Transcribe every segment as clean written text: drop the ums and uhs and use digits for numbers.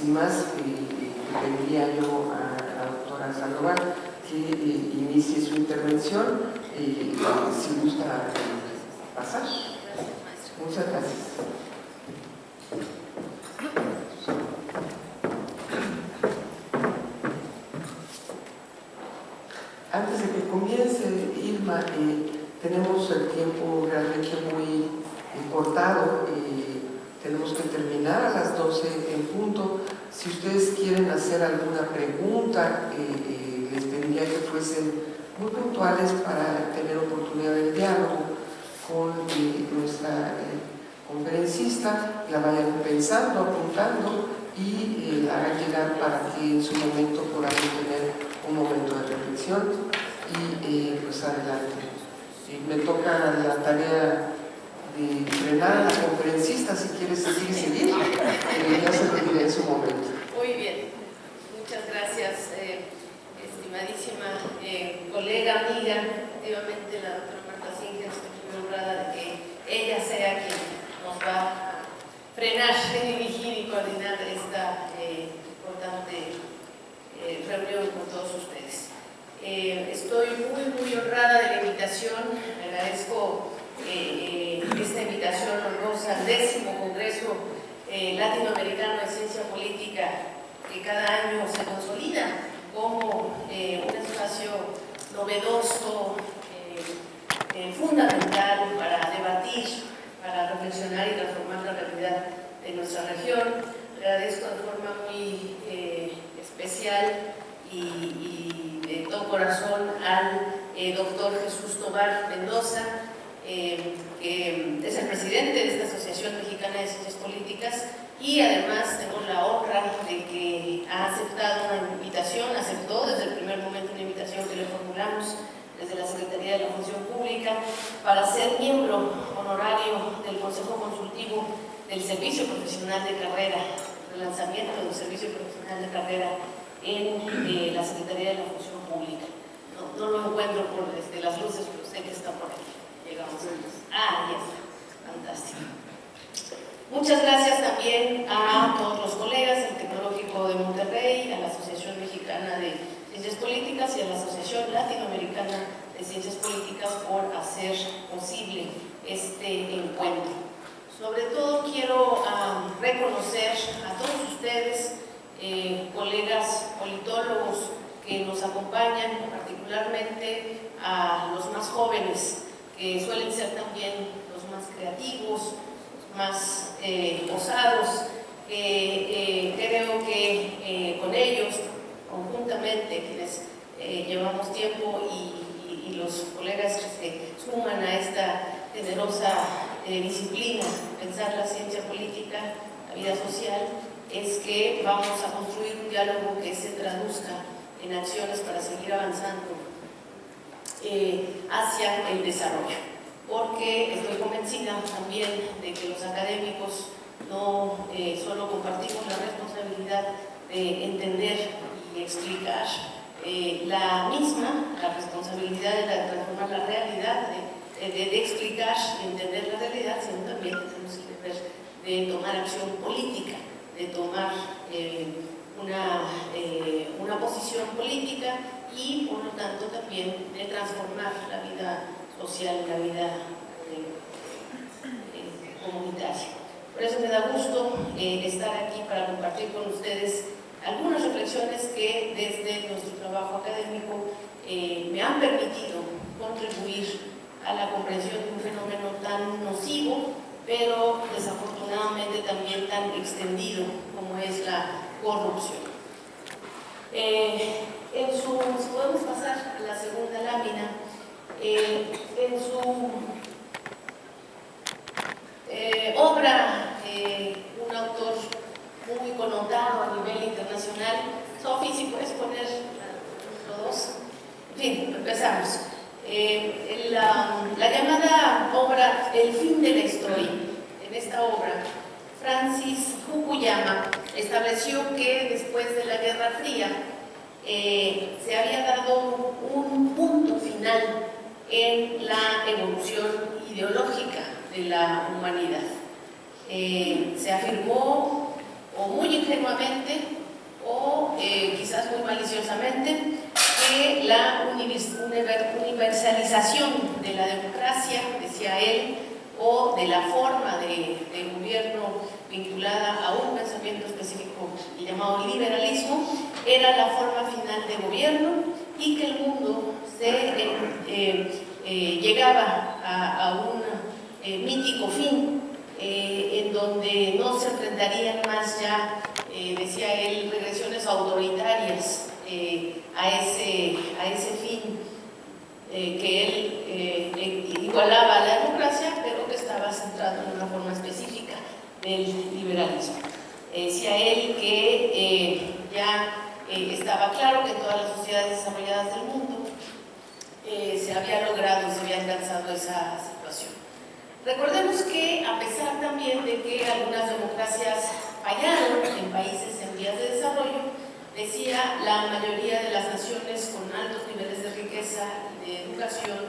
sin más, pediría yo a la doctora Sandoval que inicie su intervención, si gusta pasar. Muchas gracias. Antes de que comience, Irma, tenemos el tiempo realmente muy cortado, tenemos que terminar a las 12 en punto. Si ustedes quieren hacer alguna pregunta, les pediría que fuesen muy puntuales para tener oportunidad de diálogo con nuestra conferencista, la vayan pensando, apuntando y la hagan llegar para que en su momento podamos tener un momento de reflexión y pues adelante. Me toca la tarea de frenar a la conferencista si quiere seguir, ya se lo diré en su momento. Muy bien, muchas gracias, estimadísima colega, amiga. Efectivamente, la doctora Marta Singer, estoy muy honrada de que ella sea quien nos va a frenar, dirigir y coordinar esta importante reunión con todos ustedes. Estoy muy honrada de la invitación, agradezco esta invitación honrosa al 10º Congreso Latinoamericano de Ciencia Política, que cada año se consolida como un espacio novedoso, fundamental para debatir, para reflexionar y transformar la realidad de nuestra región. Agradezco de forma muy especial y de todo corazón al doctor Jesús Tobar Mendoza, que es el presidente de esta Asociación Mexicana de Ciencias Políticas, y además tengo la honra de que ha aceptado una invitación, aceptó desde el primer momento una invitación que le formulamos desde la Secretaría de la Función Pública para ser miembro honorario del Consejo Consultivo del Servicio Profesional de Carrera, el lanzamiento del Servicio Profesional de Carrera en la Secretaría de la Función Pública. No lo encuentro por las luces, pero sé que está por aquí. Llegamos a... ya está. Fantástico. Muchas gracias también a todos los colegas del Tecnológico de Monterrey, a la Asociación Mexicana de Ciencias Políticas y a la Asociación Latinoamericana de Ciencias Políticas por hacer posible este encuentro. Sobre todo quiero reconocer a todos ustedes, colegas politólogos que nos acompañan, particularmente a los más jóvenes, que suelen ser también los más creativos, los más osados. Creo que con ellos, conjuntamente, quienes llevamos tiempo y los colegas que se suman a esta generosa disciplina, pensar la ciencia política, la vida social, es que vamos a construir un diálogo que se traduzca en acciones para seguir avanzando hacia el desarrollo, porque estoy convencida también de que los académicos no solo compartimos la responsabilidad de entender y explicar la responsabilidad de transformar la realidad, de explicar y entender la realidad, sino también tenemos el deber de tomar acción política, de tomar una posición política y, por lo tanto, también de transformar la vida social, la vida comunitaria. Por eso me da gusto estar aquí para compartir con ustedes algunas reflexiones que desde nuestro trabajo académico me han permitido contribuir a la comprensión de un fenómeno tan nocivo, pero desafortunadamente también tan extendido como es la corrupción. Si podemos pasar a la segunda lámina, en su obra, un autor muy connotado a nivel internacional, Sofi, si puedes poner los dos. En fin, empezamos. La llamada obra El fin de la historia. En esta obra, Francis Fukuyama estableció que después de la Guerra Fría se había dado un punto final en la evolución ideológica de la humanidad. Se afirmó o muy ingenuamente o quizás muy maliciosamente, que la universalización de la democracia, decía él, o de la forma de gobierno vinculada a un pensamiento específico llamado liberalismo, era la forma final de gobierno, y que el mundo llegaba a un mítico fin, en donde no se enfrentarían más ya, decía él, regresiones autoritarias a ese fin que él igualaba a la democracia, pero que estaba centrado en una forma específica del liberalismo. Decía él que ya estaba claro que en todas las sociedades desarrolladas del mundo se había logrado, se había alcanzado esa situación. Recordemos que, a pesar también de que algunas democracias fallaron en países en vías de desarrollo, decía, la mayoría de las naciones con altos niveles de riqueza y de educación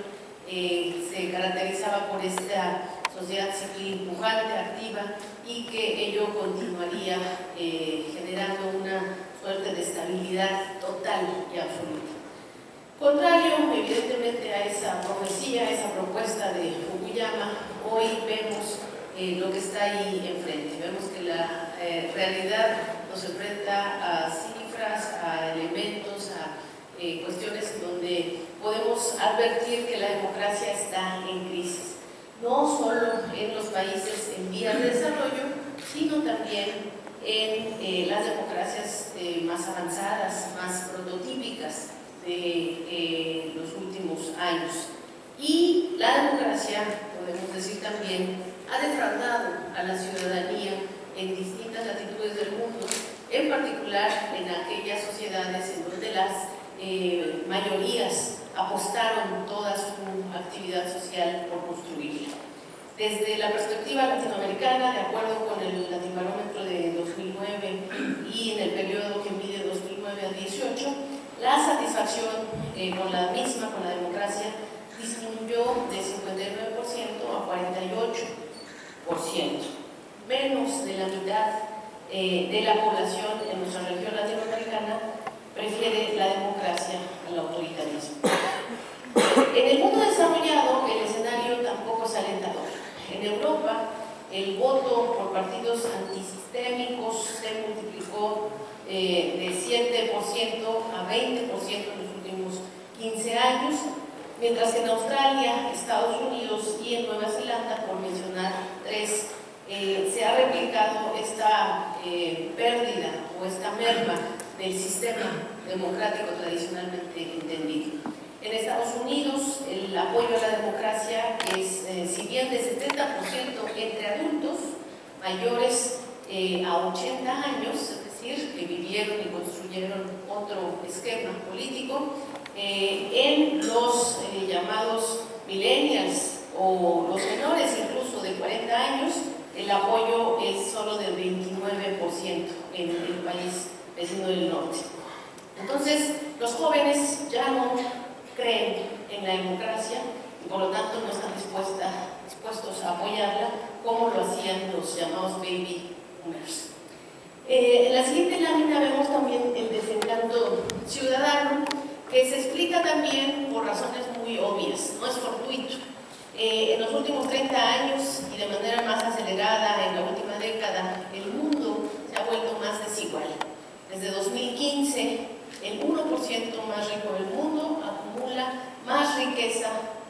se caracterizaba por esta sociedad civil pujante, activa, y que ello continuaría generando una suerte de estabilidad total y absoluta. Contrario, evidentemente, a esa profecía, a esa propuesta de Fukuyama, hoy vemos lo que está ahí enfrente. Vemos que la realidad nos enfrenta a cifras, a elementos, a cuestiones donde podemos advertir que la democracia está en crisis. No solo en los países en vías de desarrollo, sino también en las democracias más avanzadas, más prototípicas de los últimos años. Y la democracia, podemos decir también, ha defraudado a la ciudadanía en distintas latitudes del mundo, en particular en aquellas sociedades en donde las mayorías apostaron toda su actividad social por construirla. Desde la perspectiva latinoamericana, de acuerdo con el Latinobarómetro de 2009 y en el periodo que mide 2009 al 18, la satisfacción con la misma, con la democracia, disminuyó de 59% a 48%. Menos de la mitad de la población en nuestra región latinoamericana prefiere la democracia al autoritarismo. En el mundo desarrollado, el escenario tampoco es alentador. En Europa, el voto por partidos antisistémicos se multiplicó de 7% a 20% en los últimos 15 años, mientras que en Australia, Estados Unidos y en Nueva Zelanda, por mencionar tres, se ha replicado esta pérdida o esta merma del sistema democrático tradicionalmente entendido. En Estados Unidos, el apoyo a la democracia es, si bien de 70% entre adultos mayores a 80 años, es decir, que vivieron y construyeron otro esquema político, en los llamados millennials o los menores incluso de 40 años, el apoyo es solo del 29% en el país vecino del norte. Entonces, los jóvenes ya no creen en la democracia y por lo tanto no están dispuestos a apoyarla como lo hacían los llamados baby boomers. En la siguiente lámina vemos también el desencanto ciudadano, que se explica también por razones muy obvias, no es fortuito. En los últimos 30 años y de manera más acelerada en la última década, el mundo se ha vuelto más desigual. Desde 2015, el 1% más rico del mundo acumula más riqueza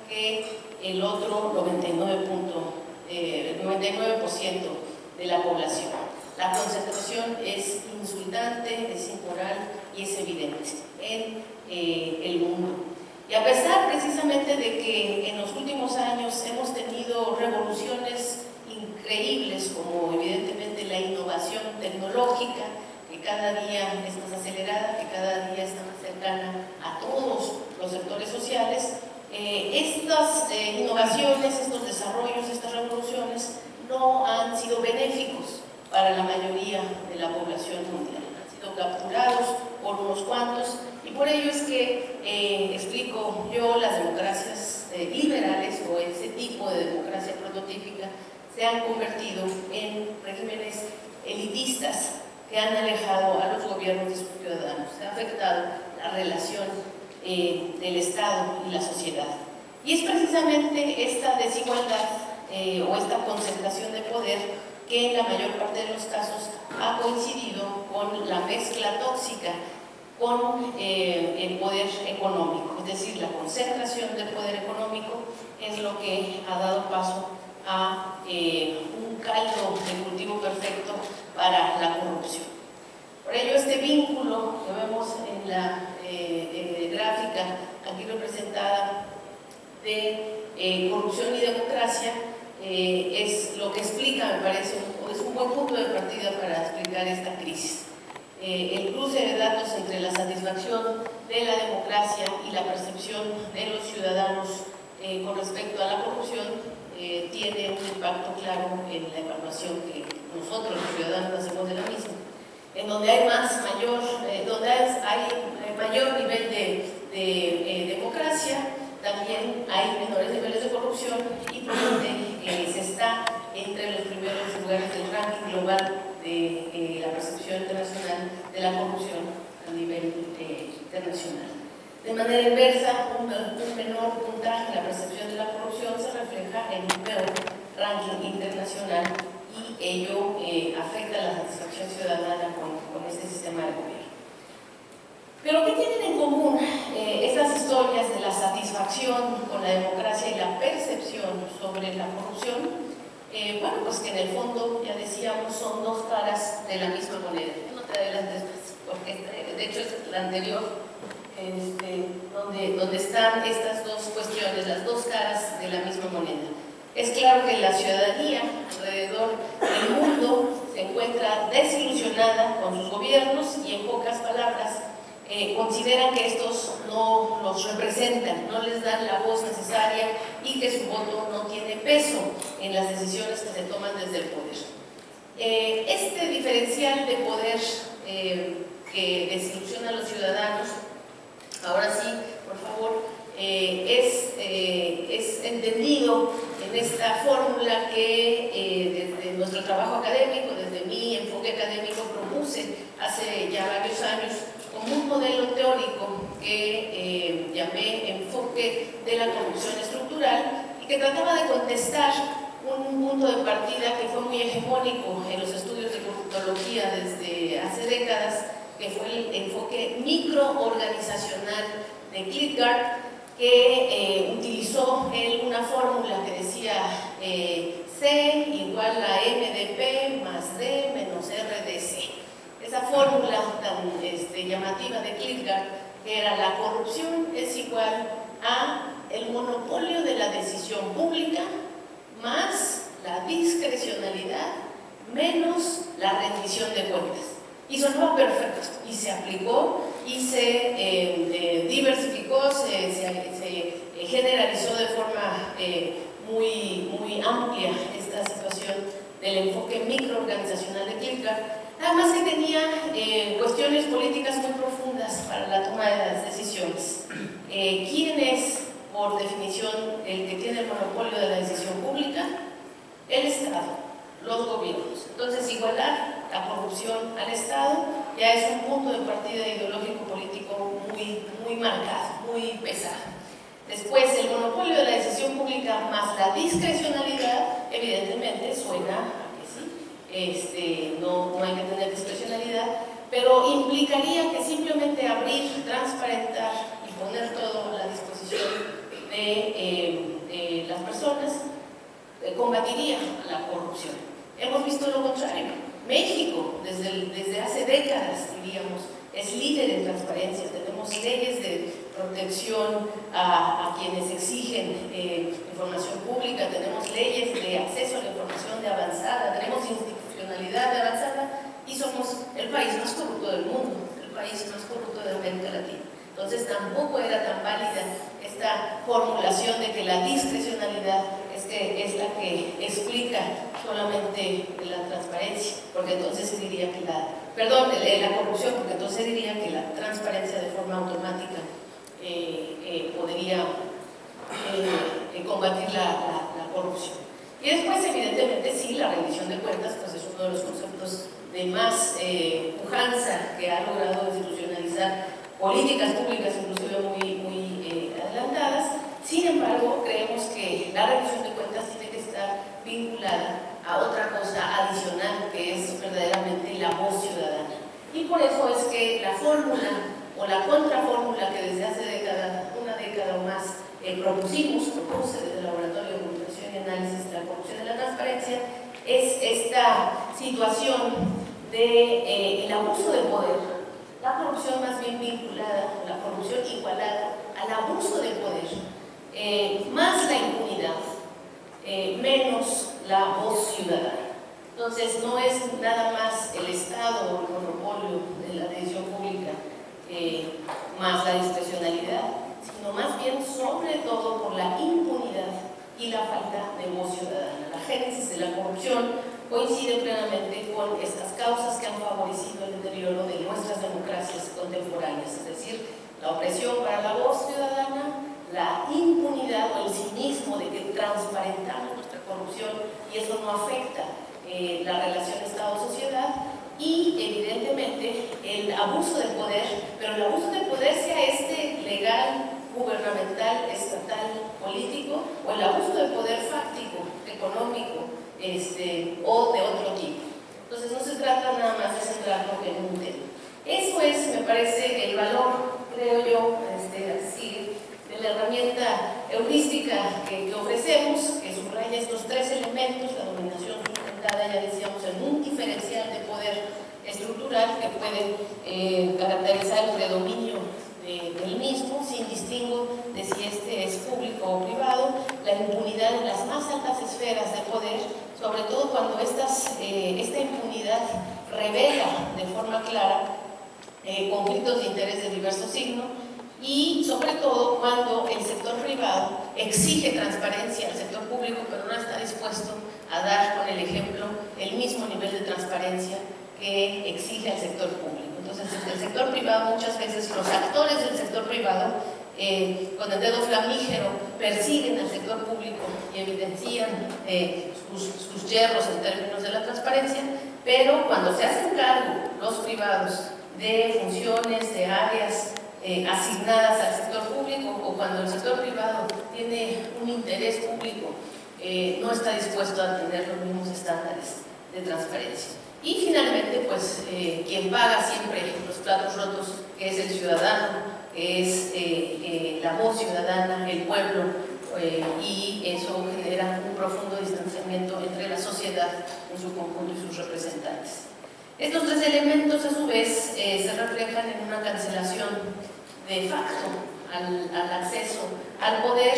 que el otro 99% de la población. La concentración es insultante, es inmoral y es evidente en el mundo. Y a pesar precisamente de que en los últimos años hemos tenido revoluciones increíbles, como evidentemente la innovación tecnológica, que cada día es más acelerada, que cada día está más cercana a todos los sectores sociales, estas innovaciones, estos desarrollos, estas revoluciones no han sido benéficos para la mayoría de la población mundial. Han sido capturados por unos cuantos, y por ello es que explico yo, las democracias liberales o ese tipo de democracia prototípica se han convertido en regímenes elitistas que han alejado a los gobiernos de sus ciudadanos, ha afectado la relación del Estado y la sociedad. Y es precisamente esta desigualdad o esta concentración de poder que en la mayor parte de los casos ha coincidido con la mezcla tóxica con el poder económico, es decir, la concentración del poder económico es lo que ha dado paso a un caldo de cultivo perfecto para la corrupción. Por ello, este vínculo que vemos en la gráfica aquí representada de corrupción y democracia es lo que explica, me parece, es un buen punto de partida para explicar esta crisis. El cruce de datos entre la satisfacción de la democracia y la percepción de los ciudadanos con respecto a la corrupción tiene un impacto claro en la evaluación que nosotros los ciudadanos hacemos de la misma. En donde hay mayor nivel de democracia, también hay menores niveles de corrupción y por ende se está entre los primeros lugares del ranking global de la percepción internacional de la corrupción a nivel internacional. De manera inversa, un menor puntaje en la percepción de la corrupción se refleja en un peor ranking internacional y ello afecta la satisfacción ciudadana con este sistema de gobierno. Pero ¿qué tienen en común estas historias de la satisfacción con la democracia y la percepción sobre la corrupción? Bueno, pues que en el fondo, ya decíamos, son dos caras de la misma moneda. No te adelantes más, porque de hecho es la anterior, donde están estas dos cuestiones, las dos caras de la misma moneda. Es claro que la ciudadanía alrededor del mundo se encuentra desilusionada con sus gobiernos y, en pocas palabras, consideran que estos no los representan, no les dan la voz necesaria y que su voto no tiene peso en las decisiones que se toman desde el poder. Este diferencial de poder que desilusiona a los ciudadanos, ahora sí, por favor, es entendido en esta fórmula que desde nuestro trabajo académico, desde mi enfoque académico, propuse hace ya varios años como un modelo teórico que llamé enfoque de la corrupción estructural y que trataba de contestar un punto de partida que fue muy hegemónico en los estudios de corruptología desde hace décadas, que fue el enfoque microorganizacional de Klitgard, que utilizó él una fórmula que decía C igual a MDP más D menos RDC. Esa fórmula tan llamativa de Klitgard, que era la corrupción es igual a el monopolio de la decisión pública más la discrecionalidad menos la rendición de cuentas. Y sonó perfecto, y se aplicó, y se diversificó, se generalizó de forma muy amplia esta situación del enfoque microorganizacional de Klitgard. Además que tenía cuestiones políticas muy profundas para la toma de las decisiones. ¿Quién es, por definición, el que tiene el monopolio de la decisión pública? El Estado, los gobiernos. Entonces, igualar la corrupción al Estado ya es un punto de partida ideológico-político muy marcado, muy pesado. Después, el monopolio de la decisión pública más la discrecionalidad, evidentemente suena a que sí, no hay que tener discrecionalidad, pero implicaría que simplemente abrir, transparentar y poner todo a la disposición de las personas combatiría la corrupción. Hemos visto lo contrario. México, desde hace décadas, diríamos, es líder en transparencia. Tenemos leyes de protección a quienes exigen información pública, tenemos leyes de acceso a la información de avanzada, tenemos institucionalidad de avanzada y somos el país más corrupto del mundo, el país más corrupto de América Latina. Entonces tampoco era tan válida esta formulación de que la discrecionalidad es la que explica solamente la transparencia, porque entonces se diría que la corrupción, porque entonces se diría que la transparencia de forma automática podría combatir la corrupción. Y después, evidentemente, sí, la rendición de cuentas pues es uno de los conceptos de más empresa que ha logrado institucionalizar políticas públicas inclusive muy adelantadas. Sin embargo, creemos que la rendición de cuentas tiene que estar vinculada a otra cosa adicional, que es verdaderamente la voz ciudadana. Y por eso es que la fórmula o la contrafórmula que desde hace una década o más propuse desde el Laboratorio de Comunicación y Análisis de la Corrupción y la Transparencia, es esta situación del abuso de poder, la corrupción más bien vinculada, la corrupción igualada al abuso de poder, más la impunidad, menos la voz ciudadana. Entonces no es nada más el Estado o el monopolio de la decisión pública más la discrecionalidad, sino más bien sobre todo por la impunidad y la falta de voz ciudadana. La génesis de la corrupción coincide plenamente con estas causas que han favorecido el deterioro de nuestras democracias contemporáneas, es decir, la opresión para la voz ciudadana, la impunidad o el cinismo de que transparentamos nuestra corrupción y eso no afecta la relación Estado-sociedad, y evidentemente el abuso del poder, pero el abuso del poder sea legal, gubernamental, estatal, político, o el abuso del poder fáctico, económico, o de otro tipo. Entonces no se trata nada más de centrarnos en un tema. Eso es, me parece, el valor, creo yo, así, de la herramienta heurística que ofrecemos, que subraya estos tres elementos: la dominación sustentada, ya decíamos, en un diferencial de poder estructural que puede caracterizar el predominio del mismo, sin distingo de si este es público o privado, la impunidad en las más altas esferas de poder, sobre todo cuando esta impunidad revela de forma clara conflictos de interés de diverso signo, y sobre todo cuando el sector privado exige transparencia al sector público, pero no está dispuesto a dar con el ejemplo el mismo nivel de transparencia que exige al sector público. Entonces, el sector privado, muchas veces los actores del sector privado, con el dedo flamígero, persiguen al sector público y evidencian sus yerros en términos de la transparencia, pero cuando se hacen cargo los privados de funciones, de áreas asignadas al sector público, o cuando el sector privado tiene un interés público, no está dispuesto a tener los mismos estándares de transparencia. Y finalmente, pues, quien paga siempre los platos rotos, que es el ciudadano, que es la voz ciudadana, el pueblo, y eso genera un profundo distanciamiento entre la sociedad en su conjunto y sus representantes. Estos tres elementos, a su vez, se reflejan en una cancelación de facto al acceso al poder,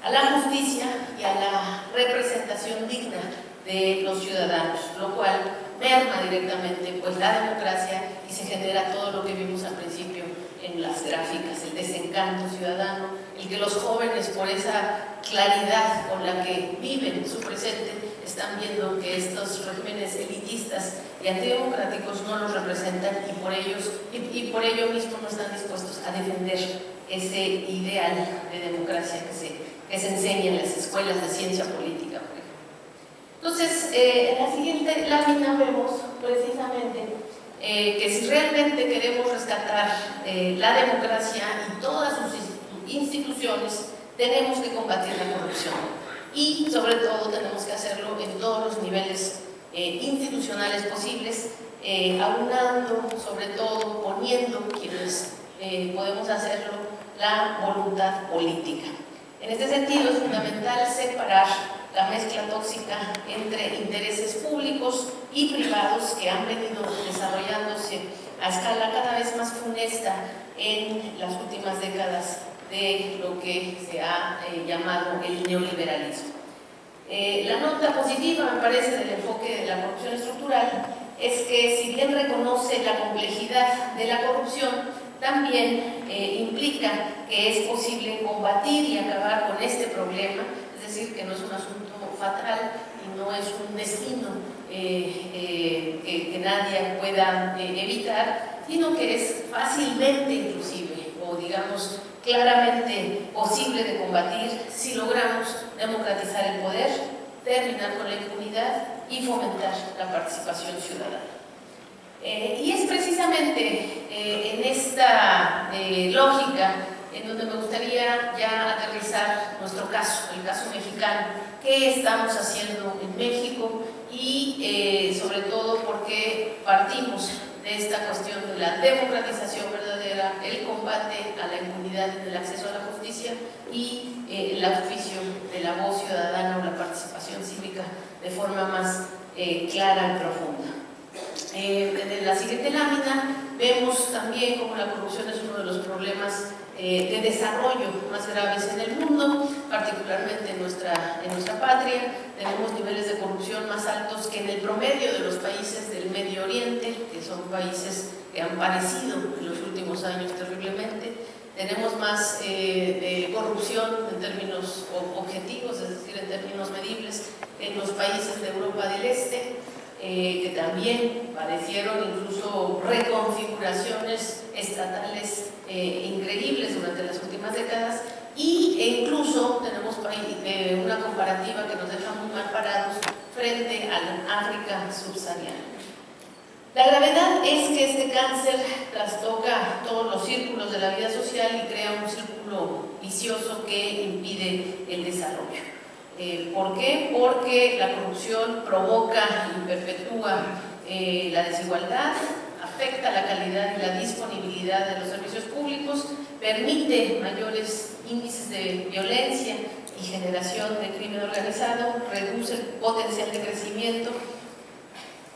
a la justicia y a la representación digna de los ciudadanos, lo cual merma directamente pues la democracia y se genera todo lo que vimos al principio en las gráficas: el desencanto ciudadano, el que los jóvenes, por esa claridad con la que viven su presente, están viendo que estos regímenes elitistas y antidemocráticos no los representan, y por ello mismo no están dispuestos a defender ese ideal de democracia que se enseña en las escuelas de ciencia política, por ejemplo. Entonces, en la siguiente lámina vemos precisamente que si realmente queremos rescatar la democracia y todas sus instituciones, tenemos que combatir la corrupción, y sobre todo tenemos que hacerlo en todos los niveles institucionales posibles, aunando, sobre todo poniendo, quienes podemos hacerlo, la voluntad política. En este sentido es fundamental separar la mezcla tóxica entre intereses públicos y privados que han venido desarrollándose a escala cada vez más funesta en las últimas décadas de lo que se ha llamado el neoliberalismo. La nota positiva, me parece, del enfoque de la corrupción estructural es que, si bien reconoce la complejidad de la corrupción, también implica que es posible combatir y acabar con este problema, es decir, que no es un asunto fatal y no es un destino que nadie pueda evitar, sino que es fácilmente inclusive, o digamos claramente posible de combatir, si logramos democratizar el poder, terminar con la impunidad y fomentar la participación ciudadana. Y es precisamente en esta lógica en donde me gustaría ya aterrizar nuestro caso, el caso mexicano, qué estamos haciendo en México y sobre todo porque partimos de esta cuestión de la democratización verdadera, el combate a la impunidad en el acceso a la justicia y el oficio de la voz ciudadana o la participación cívica de forma más clara y profunda. En la siguiente lámina vemos también cómo la corrupción es uno de los problemas de desarrollo más graves en el mundo, particularmente en nuestra patria. Tenemos niveles de corrupción más altos que en el promedio de los países del Medio Oriente, que son países que han padecido en los últimos años terriblemente. Tenemos más corrupción en términos objetivos, es decir, en términos medibles, en los países de Europa del Este, que también padecieron incluso reconfiguraciones estatales increíbles durante las últimas décadas, e incluso tenemos una comparativa que nos deja muy mal parados frente al África subsahariana. La gravedad es que este cáncer trastoca todos los círculos de la vida social y crea un círculo vicioso que impide el desarrollo. ¿Por qué? Porque la corrupción provoca y perpetúa la desigualdad, afecta la calidad y la disponibilidad de los servicios públicos, permite mayores índices de violencia y generación de crimen organizado, reduce el potencial de crecimiento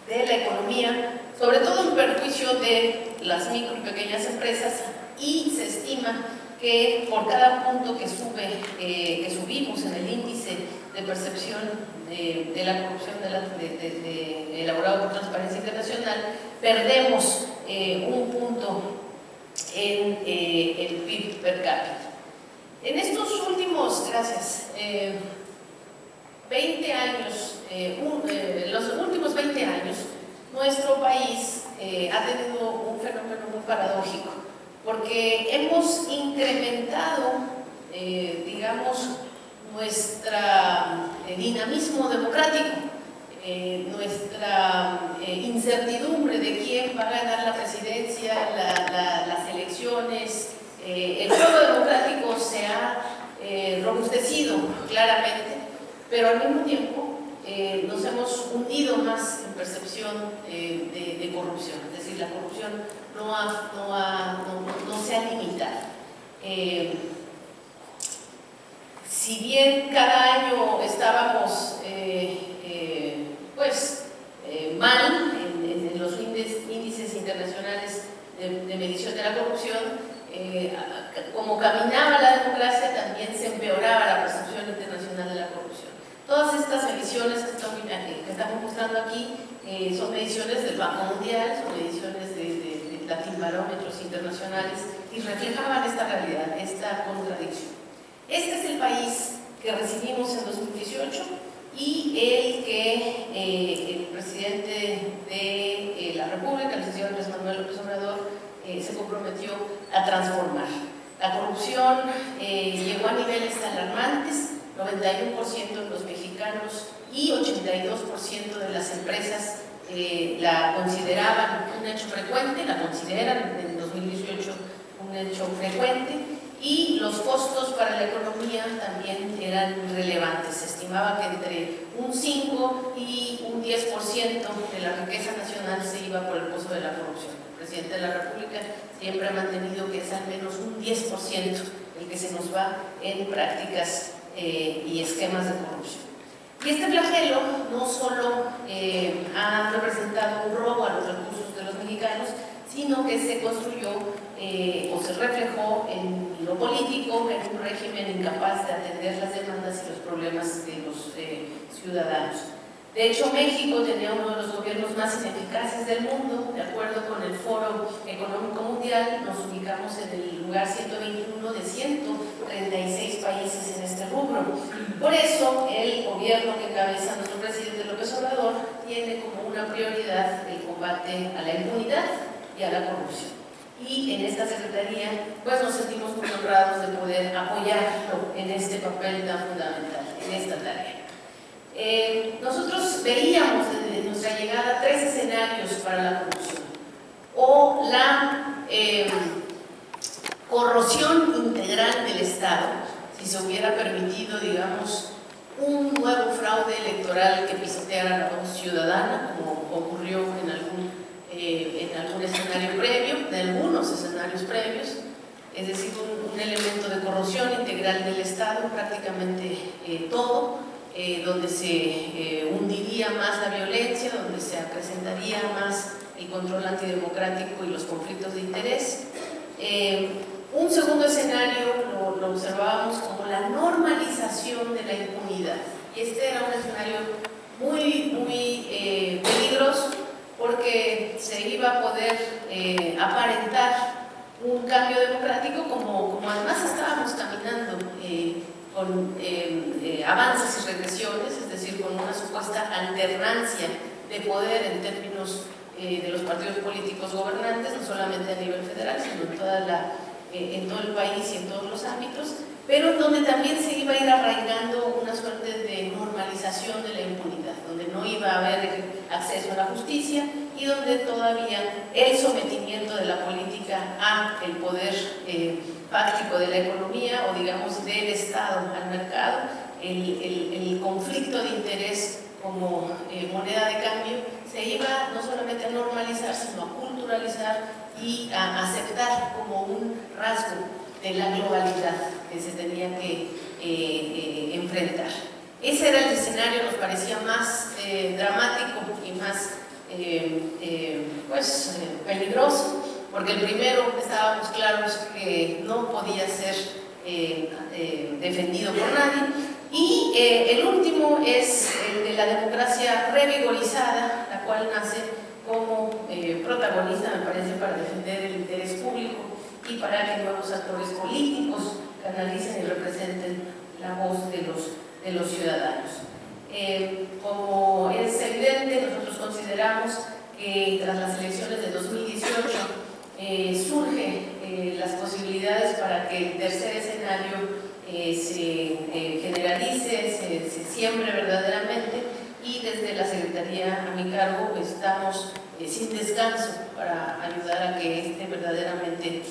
de la economía, sobre todo en perjuicio de las micro y pequeñas empresas, y se estima que por cada punto que subimos en el índice de percepción de la corrupción elaborado por Transparencia Internacional, perdemos un punto en el PIB per cápita. En estos últimos, 20 años, los últimos 20 años, nuestro país ha tenido un fenómeno muy paradójico, porque hemos incrementado, digamos, nuestro dinamismo democrático, nuestra incertidumbre de quién va a ganar la presidencia, las elecciones. El juego democrático se ha robustecido claramente, pero al mismo tiempo nos hemos hundido más en percepción de corrupción, es decir, la corrupción no se ha limitado. Si bien cada año estábamos mal en los índices internacionales de medición de la corrupción, como caminaba la democracia, también se empeoraba la percepción internacional de la corrupción. Todas estas mediciones que estamos mostrando aquí son mediciones del Banco Mundial, son mediciones de latinbarómetros internacionales y reflejaban esta realidad, esta contradicción. Este es el país que recibimos en 2018 y el que el presidente de la República, el licenciado Andrés Manuel López Obrador, se comprometió a transformar. La corrupción llegó a niveles alarmantes, 91% de los mexicanos y 82% de las empresas la consideraban un hecho frecuente, la consideran en 2018 un hecho frecuente, y los costos para la economía también eran relevantes. Se estimaba que entre un 5 y un 10% de la riqueza nacional se iba por el costo de la corrupción. El presidente de la República siempre ha mantenido que es al menos un 10% el que se nos va en prácticas y esquemas de corrupción. Y este flagelo no solo ha representado un robo a los recursos de los mexicanos, sino que se construyó o se reflejó en lo político, en un régimen incapaz de atender las demandas y los problemas de los ciudadanos. De hecho, México tenía uno de los gobiernos más ineficaces del mundo. De acuerdo con el Foro Económico Mundial, nos ubicamos en el lugar 121 de 136 países en este rubro. Por eso, el gobierno que encabeza nuestro presidente López Obrador tiene como una prioridad el combate a la impunidad y a la corrupción. Y en esta Secretaría, pues nos sentimos muy honrados de poder apoyarlo en este papel tan fundamental, en esta tarea. Nosotros veíamos desde nuestra llegada 3 escenarios para la corrupción. o la corrosión integral del Estado, si se hubiera permitido, digamos, un nuevo fraude electoral que pisoteara la voz ciudadana, como ocurrió en algún escenario previo, de algunos escenarios previos, es decir, un elemento de corrosión integral del Estado, prácticamente todo, donde se hundiría más la violencia, donde se acrecentaría más el control antidemocrático y los conflictos de interés. Un segundo escenario lo observábamos como la normalización de la impunidad. Y este era un escenario muy peligroso, porque se iba a poder aparentar un cambio democrático como además estábamos caminando con avances y regresiones, es decir, con una supuesta alternancia de poder en términos de los partidos políticos gobernantes, no solamente a nivel federal, sino en todo el país y en todos los ámbitos, pero donde también se iba a ir arraigando una suerte de normalización de la impunidad, donde no iba a haber acceso a la justicia y donde todavía el sometimiento de la política a el poder fáctico de la economía o digamos del Estado al mercado, el conflicto de interés como moneda de cambio se iba no solamente a normalizar sino a culturalizar y a aceptar como un rasgo de la globalidad que se tenía que enfrentar. Ese era el escenario, nos parecía más dramático y más peligroso, porque el primero estábamos claros que no podía ser defendido por nadie, y el último es el de la democracia revigorizada, la cual nace como protagonista, me parece, para defender el interés público y para que nuevos actores políticos canalicen y representen la voz de los ciudadanos. Como es evidente, nosotros consideramos que tras las elecciones de 2018 surgen las posibilidades para que el tercer escenario se generalice, se siembre verdaderamente, y desde la Secretaría a mi cargo estamos sin descanso para ayudar a que verdaderamente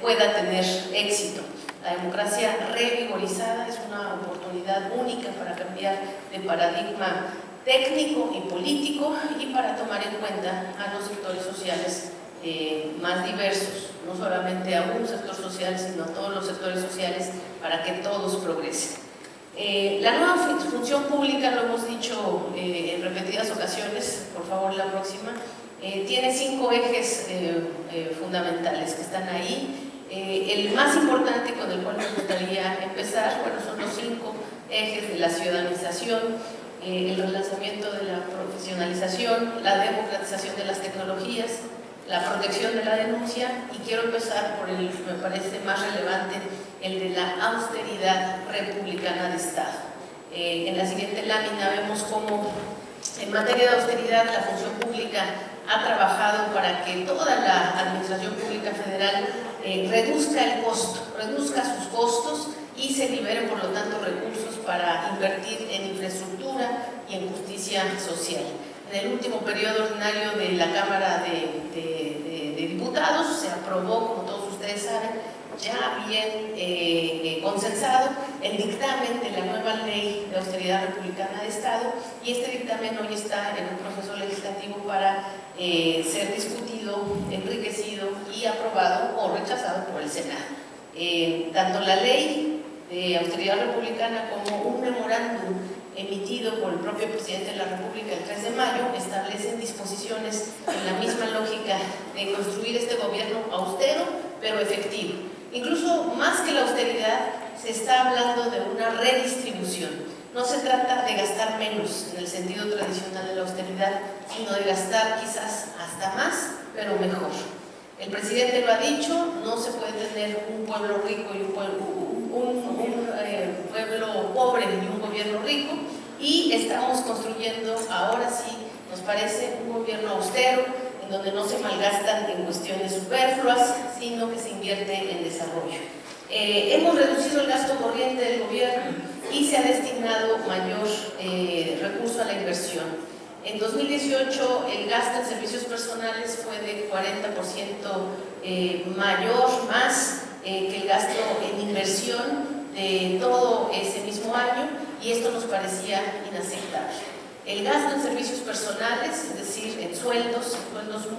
pueda tener éxito. La democracia revigorizada es una oportunidad única para cambiar de paradigma técnico y político y para tomar en cuenta a los sectores sociales más diversos, no solamente a un sector social, sino a todos los sectores sociales, para que todos progresen. La nueva función pública, lo hemos dicho en repetidas ocasiones, por favor la próxima, tiene 5 ejes fundamentales que están ahí. El más importante, con el cual me gustaría empezar, son los 5 ejes de la ciudadanización, el relanzamiento de la profesionalización, la democratización de las tecnologías, la protección de la denuncia, y quiero empezar por el que me parece más relevante, el de la austeridad republicana de Estado. En la siguiente lámina vemos cómo en materia de austeridad la función pública ha trabajado para que toda la administración pública federal reduzca el costo, reduzca sus costos y se liberen por lo tanto recursos para invertir en infraestructura y en justicia social. En el último periodo ordinario de la Cámara de Diputados se aprobó, como todos ustedes saben, ya bien consensado el dictamen de la nueva Ley de Austeridad Republicana de Estado, y este dictamen hoy está en un proceso legislativo para ser discutido, enriquecido y aprobado o rechazado por el Senado. Tanto la Ley de Austeridad Republicana como un memorándum emitido por el propio presidente de la República el 3 de mayo establecen disposiciones en la misma lógica de construir este gobierno austero pero efectivo. Incluso más que la austeridad, se está hablando de una redistribución. No se trata de gastar menos en el sentido tradicional de la austeridad, sino de gastar quizás hasta más, pero mejor. El presidente lo ha dicho, no se puede tener un pueblo rico y un pueblo pobre y un gobierno rico, y estamos construyendo, ahora sí, nos parece, un gobierno austero, en donde no se malgastan en cuestiones superfluas, sino que se invierte en desarrollo. Hemos reducido el gasto corriente del gobierno y se ha destinado mayor recurso a la inversión. En 2018 el gasto en servicios personales fue de 40% mayor, más que el gasto en inversión de todo ese mismo año, y esto nos parecía inaceptable. El gasto en servicios personales, es decir, en sueldos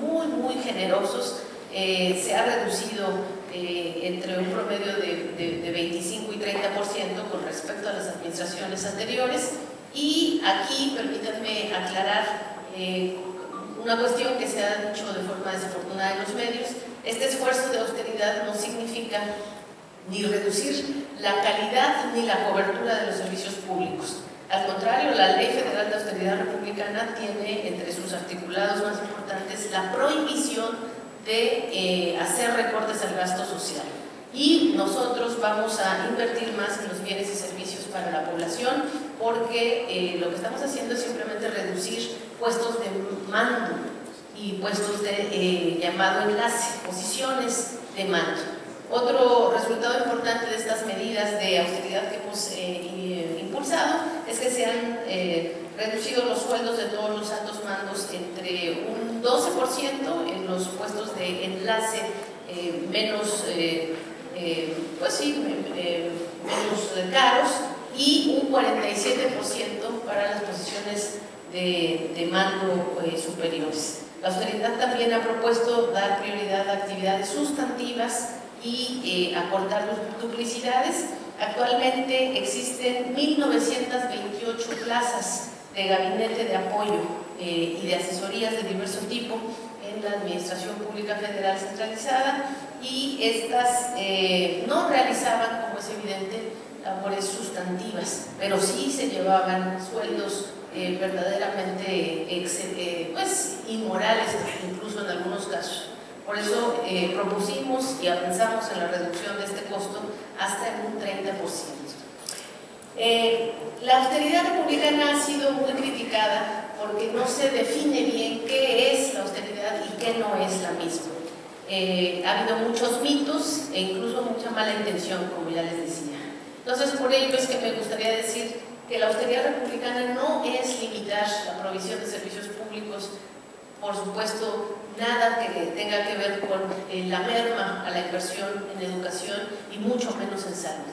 muy generosos, se ha reducido entre un promedio de 25 y 30% con respecto a las administraciones anteriores. Y aquí permítanme aclarar una cuestión que se ha dicho de forma desafortunada en los medios. Este esfuerzo de austeridad no significa ni reducir la calidad ni la cobertura de los servicios públicos. Al contrario, la Ley Federal de Austeridad Republicana tiene entre sus articulados más importantes la prohibición de hacer recortes al gasto social. Y nosotros vamos a invertir más en los bienes y servicios para la población, porque lo que estamos haciendo es simplemente reducir puestos de mando y puestos de llamado enlace, posiciones de mando. Otro resultado importante de estas medidas de austeridad que hemos impulsado es que se han reducido los sueldos de todos los altos mandos entre un 12% en los puestos de enlace menos caros, y un 47% para las posiciones de mando superiores. La austeridad también ha propuesto dar prioridad a actividades sustantivas y acortar duplicidades. Actualmente existen 1.928 plazas de gabinete de apoyo y de asesorías de diverso tipo en la Administración Pública Federal centralizada, y estas no realizaban, como es evidente, labores sustantivas, pero sí se llevaban sueldos verdaderamente inmorales, incluso en algunos casos. Por eso propusimos y avanzamos en la reducción de este costo hasta en un 30%. La austeridad republicana ha sido muy criticada porque no se define bien qué es la austeridad y qué no es la misma. Ha habido muchos mitos e incluso mucha mala intención, como ya les decía. Entonces, por ello es que me gustaría decir que la austeridad republicana no es limitar la provisión de servicios públicos, por supuesto, nada que tenga que ver con la merma a la inversión en educación y mucho menos en salud.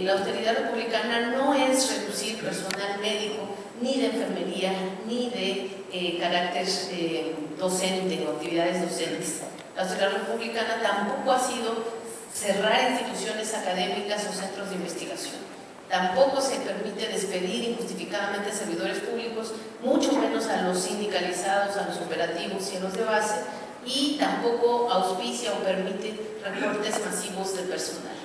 La austeridad republicana no es reducir personal médico, ni de enfermería, ni de carácter docente o actividades docentes. La austeridad republicana tampoco ha sido cerrar instituciones académicas o centros de investigación. Tampoco se permite despedir injustificadamente a servidores públicos, mucho menos a los sindicalizados, a los operativos y a los de base, y tampoco auspicia o permite recortes masivos de personal.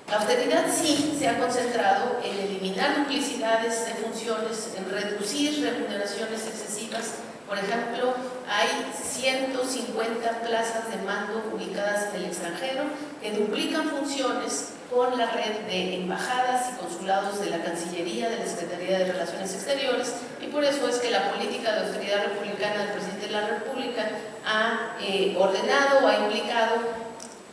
La austeridad sí se ha concentrado en eliminar duplicidades de funciones, en reducir remuneraciones excesivas. Por ejemplo, hay 150 plazas de mando ubicadas en el extranjero que duplican funciones con la red de embajadas y consulados de la Cancillería, de la Secretaría de Relaciones Exteriores, y por eso es que la política de austeridad republicana del presidente de la República ha ordenado, ha implicado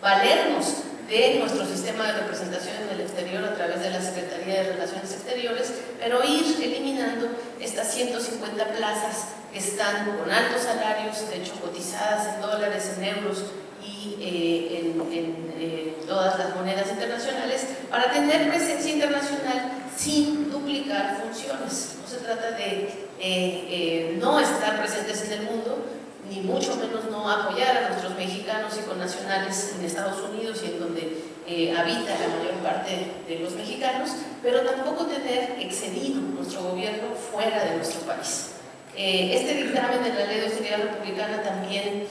valernos de nuestro sistema de representación en el exterior a través de la Secretaría de Relaciones Exteriores, pero ir eliminando estas 150 plazas que están con altos salarios, de hecho cotizadas en dólares, en euros y en todas las monedas internacionales, para tener presencia internacional sin duplicar funciones. No se trata de no estar presentes en el mundo, ni mucho menos no apoyar a nuestros mexicanos y connacionales en Estados Unidos y en donde habita la mayor parte de los mexicanos, pero tampoco tener excedido nuestro gobierno fuera de nuestro país. Este dictamen de la Ley de Austeridad Republicana también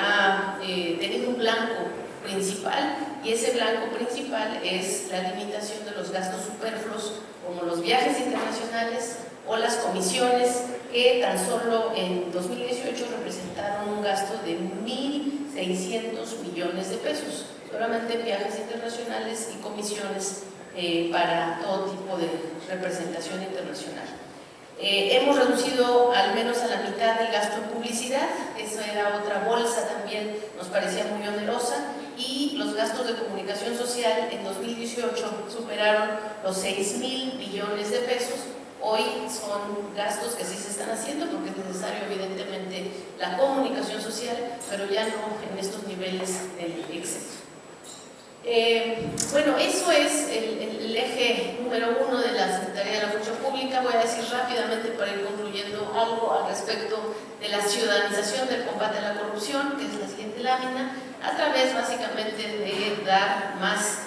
ha tenido un blanco principal, y ese blanco principal es la limitación de los gastos superfluos, como los viajes internacionales o las comisiones, que tan solo en 2018 representaron un gasto de 1.600 millones de pesos, solamente en viajes internacionales y comisiones para todo tipo de representación internacional. Hemos reducido al menos a la mitad el gasto en publicidad, esa era otra bolsa también, nos parecía muy onerosa, y los gastos de comunicación social en 2018 superaron los 6.000 millones de pesos, Hoy son gastos que sí se están haciendo porque es necesario evidentemente la comunicación social, pero ya no en estos niveles del exceso. Bueno, eso es el eje número 1 de la Secretaría de la Función Pública. Voy a decir rápidamente para ir concluyendo algo al respecto de la ciudadanización del combate a la corrupción, que es la siguiente lámina, a través básicamente de dar más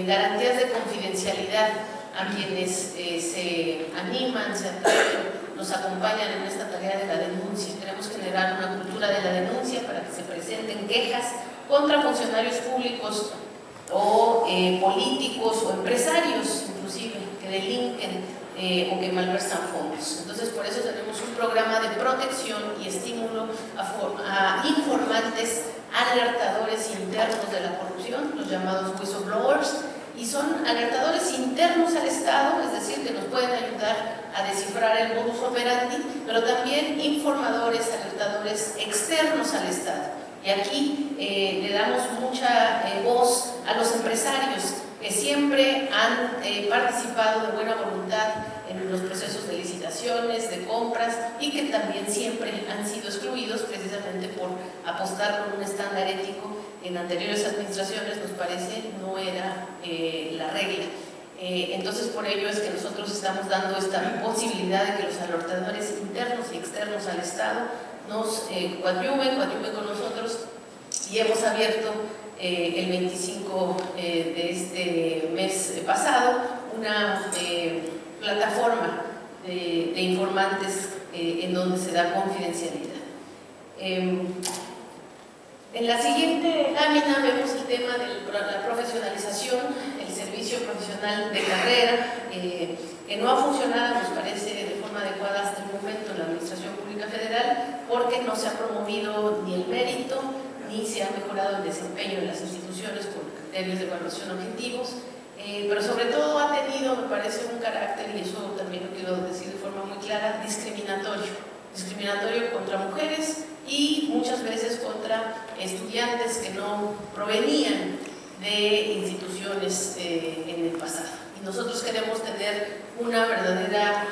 garantías de confidencialidad a quienes se animan, se atreven, nos acompañan en esta tarea de la denuncia. Queremos generar una cultura de la denuncia para que se presenten quejas contra funcionarios públicos o políticos o empresarios, inclusive, que delinquen o que malversan fondos. Entonces, por eso tenemos un programa de protección y estímulo a informantes, alertadores internos de la corrupción, los llamados whistleblowers, y son alertadores internos al Estado, es decir, que nos pueden ayudar a descifrar el modus operandi, pero también informadores, alertadores externos al Estado. Y aquí le damos mucha voz a los empresarios que siempre han participado de buena voluntad en los procesos de licitaciones, de compras, y que también siempre han sido excluidos precisamente por apostar por un estándar ético. En anteriores administraciones, nos parece, no era la regla. Entonces, por ello es que nosotros estamos dando esta posibilidad de que los alertadores internos y externos al Estado nos coadyuven con nosotros, y hemos abierto el 25 de este mes pasado una plataforma de informantes en donde se da confidencialidad. En la siguiente lámina vemos el tema de la profesionalización, el servicio profesional de carrera, que no ha funcionado, nos parece, de forma adecuada hasta el momento en la Administración Pública Federal, porque no se ha promovido ni el mérito, ni se ha mejorado el desempeño de las instituciones por criterios de evaluación objetivos, pero sobre todo ha tenido, me parece, un carácter, y eso también lo quiero decir de forma muy clara, discriminatorio contra mujeres y muchas veces contra estudiantes que no provenían de instituciones en el pasado. Y nosotros queremos tener una verdadera,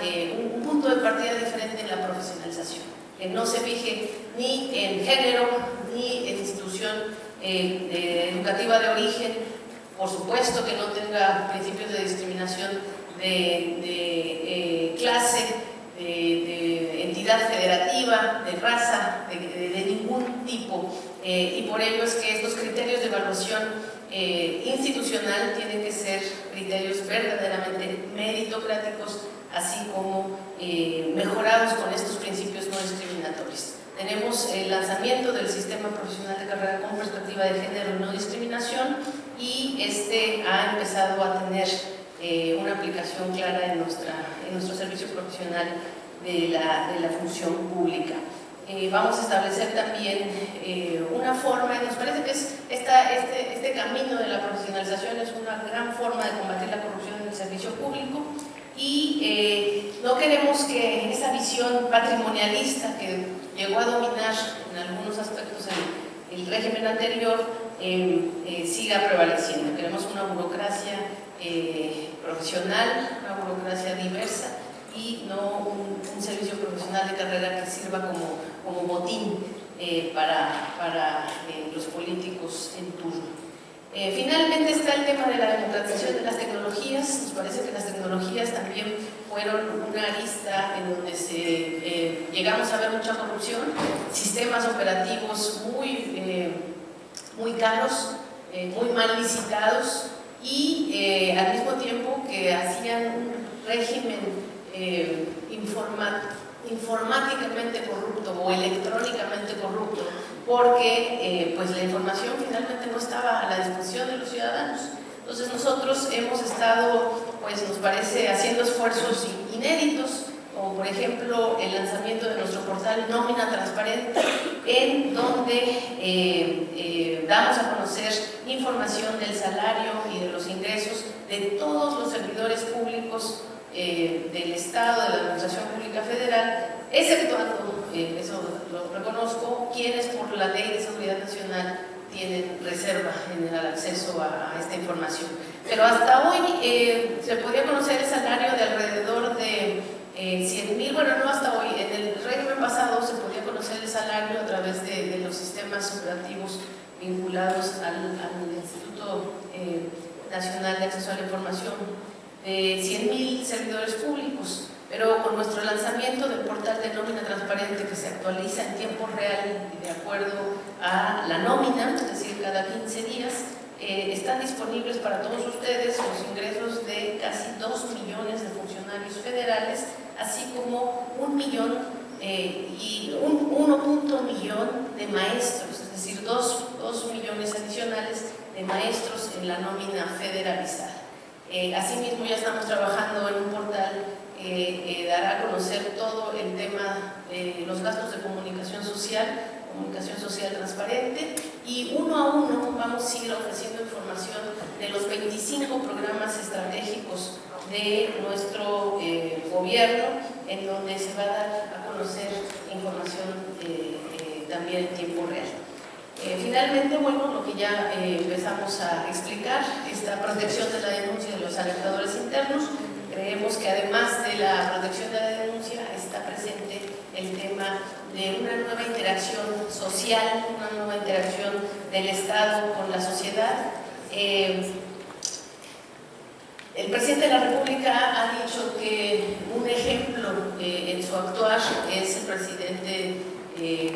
un punto de partida diferente en la profesionalización, que no se fije ni en género ni en institución educativa de origen, por supuesto que no tenga principios de discriminación de clase, de entidad federativa, de raza, de ningún tipo, y por ello es que estos criterios de evaluación institucional tienen que ser criterios verdaderamente meritocráticos, así como mejorados con estos principios no discriminatorios. Tenemos el lanzamiento del Sistema Profesional de Carrera con Perspectiva de Género y No Discriminación, y este ha empezado a tener una aplicación clara en nuestro servicio profesional de la función pública. Vamos a establecer también una forma, y nos parece que este camino de la profesionalización es una gran forma de combatir la corrupción en el servicio público, y no queremos que esa visión patrimonialista que llegó a dominar en algunos aspectos en el régimen anterior siga prevaleciendo. Queremos una burocracia profesional, una burocracia diversa, y no un servicio profesional de carrera que sirva como botín para los políticos en turno. Finalmente está el tema de la democratización de las tecnologías. Nos parece que las tecnologías también fueron una arista en donde llegamos a ver mucha corrupción, sistemas operativos muy caros, muy mal licitados, y al mismo tiempo que hacían un régimen informáticamente corrupto o electrónicamente corrupto, porque pues la información finalmente no estaba a la disposición de los ciudadanos. Entonces nosotros hemos estado, pues nos parece, haciendo esfuerzos inéditos, como por ejemplo el lanzamiento de nuestro portal Nómina Transparente, en donde damos a conocer información del salario y de los ingresos de todos los servidores públicos del Estado, de la Administración Pública Federal, exceptuando, eso lo reconozco, quienes por la Ley de Seguridad Nacional tienen reserva en el acceso a esta información. Pero hasta hoy se podía conocer el salario de alrededor de 100,000, bueno, no hasta hoy, en el régimen pasado se podía conocer el salario a través de los sistemas operativos vinculados al Instituto Nacional de Acceso a la Información, de 100,000 servidores públicos, pero con nuestro lanzamiento del portal de nómina transparente que se actualiza en tiempo real y de acuerdo a la nómina, es decir, cada 15 días, están disponibles para todos ustedes los ingresos de casi 2 millones de funcionarios federales, así como 1 millón y 1.1 millón de maestros, es decir, 2 millones adicionales de maestros en la nómina federalizada. Asimismo, ya estamos trabajando en un portal que dará a conocer todo el tema de los gastos de comunicación social transparente, y uno a uno vamos a ir ofreciendo información de los 25 programas estratégicos de nuestro gobierno, en donde se va a dar a conocer información también en tiempo real. Finalmente, bueno, lo que ya empezamos a explicar, esta protección de la denuncia de los alertadores internos. Creemos que además de la protección de la denuncia está presente el tema de una nueva interacción social, una nueva interacción del Estado con la sociedad. El presidente de la República ha dicho que un ejemplo en su actuar es el presidente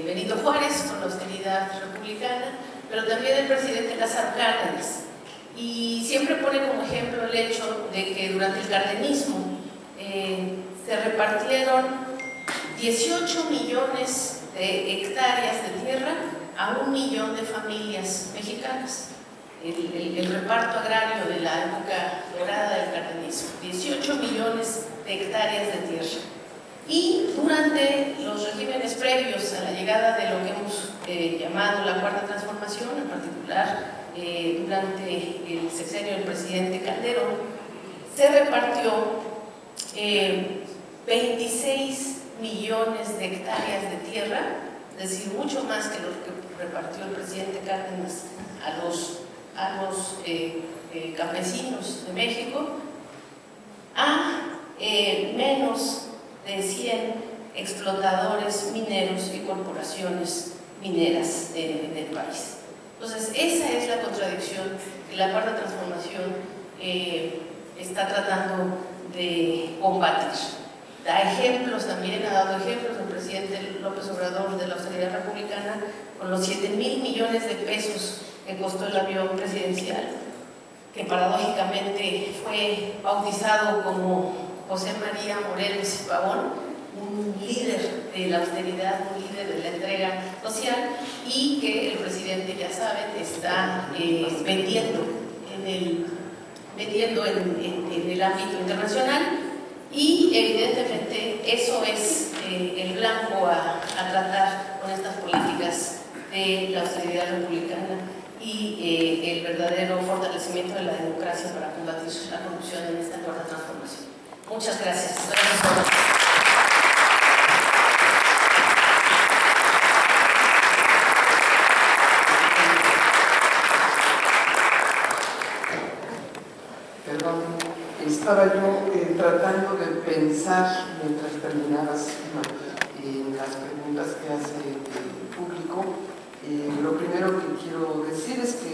Benito Juárez con la austeridad republicana, pero también el presidente Lázaro Cárdenas. Y siempre pone como ejemplo el hecho de que durante el cardenismo se repartieron 18 millones de hectáreas de tierra a 1 millón de familias mexicanas. El reparto agrario de la época dorada del cardenismo, 18 millones de hectáreas de tierra. Y durante los regímenes previos a la llegada de lo que hemos llamado la Cuarta Transformación, en particular durante el sexenio del presidente Calderón, se repartió 26 millones de hectáreas de tierra, es decir, mucho más que lo que repartió el presidente Cárdenas a los campesinos de México, a menos de 100 explotadores mineros y corporaciones mineras en el país. Entonces, esa es la contradicción que la Cuarta Transformación está tratando de combatir. Da ejemplos, también ha dado ejemplos el presidente López Obrador de la austeridad republicana con los 7,000 millones de pesos que costó el avión presidencial, que paradójicamente fue bautizado como José María Morelos y Pavón, un líder de la austeridad, un líder de la entrega social, y que el presidente, ya saben, está vendiendo en el ámbito internacional, y evidentemente eso es el blanco a tratar con estas políticas de la austeridad republicana y el verdadero fortalecimiento de la democracia para combatir la corrupción en esta cuarta transformación. Muchas gracias. Perdón, estaba yo tratando de pensar mientras terminabas en las preguntas que hace el público. Lo primero que quiero decir es que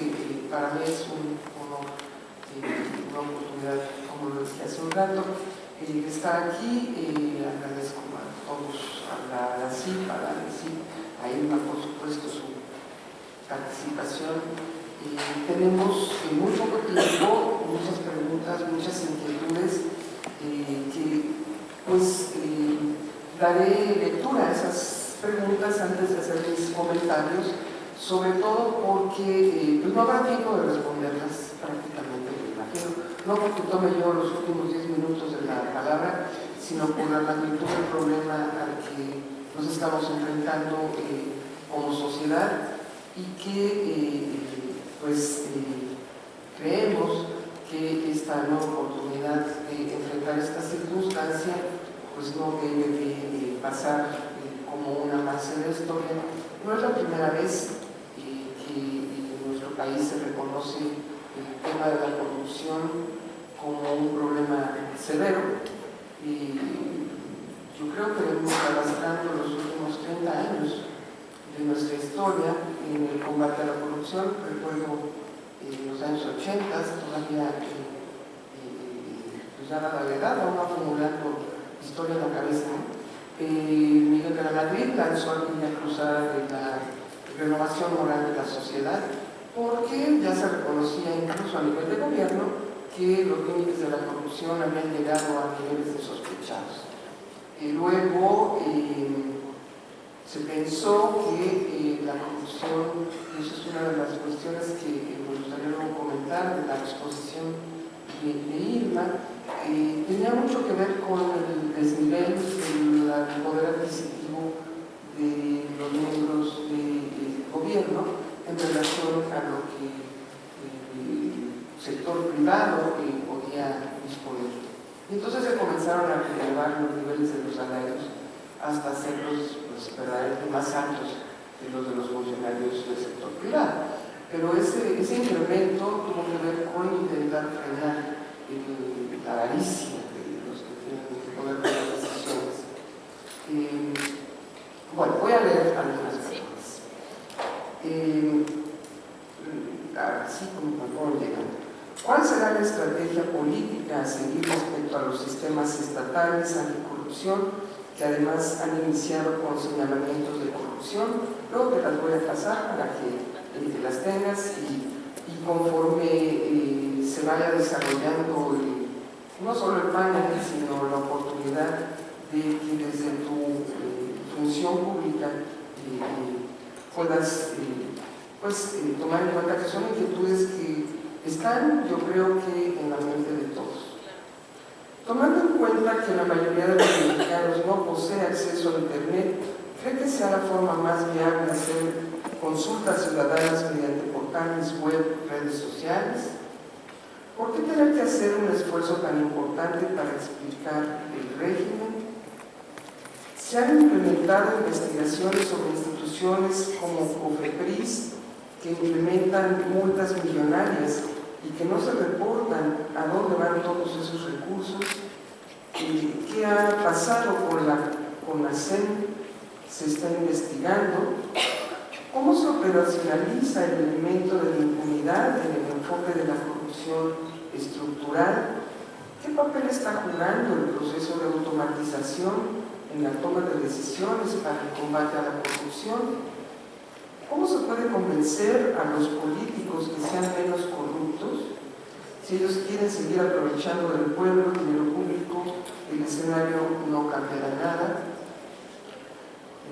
para mí es un honor, una oportunidad, como lo decía hace un rato, estar aquí. Agradezco a todos, a la CIP, a Irma, por supuesto, su participación. Tenemos muy poco tiempo, muchas preguntas, muchas inquietudes, que pues daré lectura a esas preguntas antes de hacer mis comentarios, sobre todo porque pues no habrá tiempo de responderlas prácticamente, me imagino, no porque tome yo los últimos 10 minutos de la palabra, sino por la magnitud del problema al que nos estamos enfrentando como sociedad, y que creemos que esta nueva oportunidad de enfrentar esta circunstancia pues no debe de pasar como una más en la historia. No es la primera vez que en nuestro país se reconoce el tema de la corrupción como un problema severo. yo creo que venimos arrastrando los últimos 30 años de nuestra historia en el combate a la corrupción. Recuerdo los años 80, todavía pues ya la edad, aún acumulando historia en la cabeza. Miguel de la Madrid lanzó aquella cruzada de la renovación moral de la sociedad, porque ya se reconocía incluso a nivel de gobierno que los límites de la corrupción habían llegado a niveles insospechados. Luego se pensó que la corrupción, y eso es una de las cuestiones que me gustaría luego comentar de la exposición de Irma, tenía mucho que ver con el desnivel del poder adquisitivo de los miembros del gobierno en relación a lo que el sector privado podía disponer. Y entonces se comenzaron a elevar los niveles de los salarios hasta hacerlos pues, verdaderamente más altos de los funcionarios del sector privado. Pero ese incremento tuvo que ver con intentar frenar la avaricia de los que tienen el poder de las decisiones. Bueno, voy a leer algunas cosas. Así como me pongo llegando. ¿Cuál será la estrategia política a seguir respecto a los sistemas estatales anticorrupción que además han iniciado con señalamientos de corrupción? Luego te las voy a pasar para que las tengas y conforme se vaya desarrollando no solo el panel, sino la oportunidad de que desde tu función pública puedas tomar en cuenta que son inquietudes que están, yo creo que en la mente de todos. Tomando en cuenta que la mayoría de los mexicanos no posee acceso a Internet, ¿cree que sea la forma más viable hacer consultas ciudadanas mediante portales web, redes sociales? ¿Por qué tener que hacer un esfuerzo tan importante para explicar el régimen? Se han implementado investigaciones sobre instituciones como COFEPRIS que implementan multas millonarias y que no se reportan a dónde van todos esos recursos. ¿Qué ha pasado con la CEN? Se está investigando. ¿Cómo se operacionaliza el elemento de la impunidad en el enfoque de la corrupción estructural? ¿Qué papel está jugando el proceso de automatización en la toma de decisiones para el combate a la corrupción? ¿Cómo se puede convencer a los políticos que sean menos corruptos si ellos quieren seguir aprovechando del pueblo, dinero público? El escenario no cambiará nada.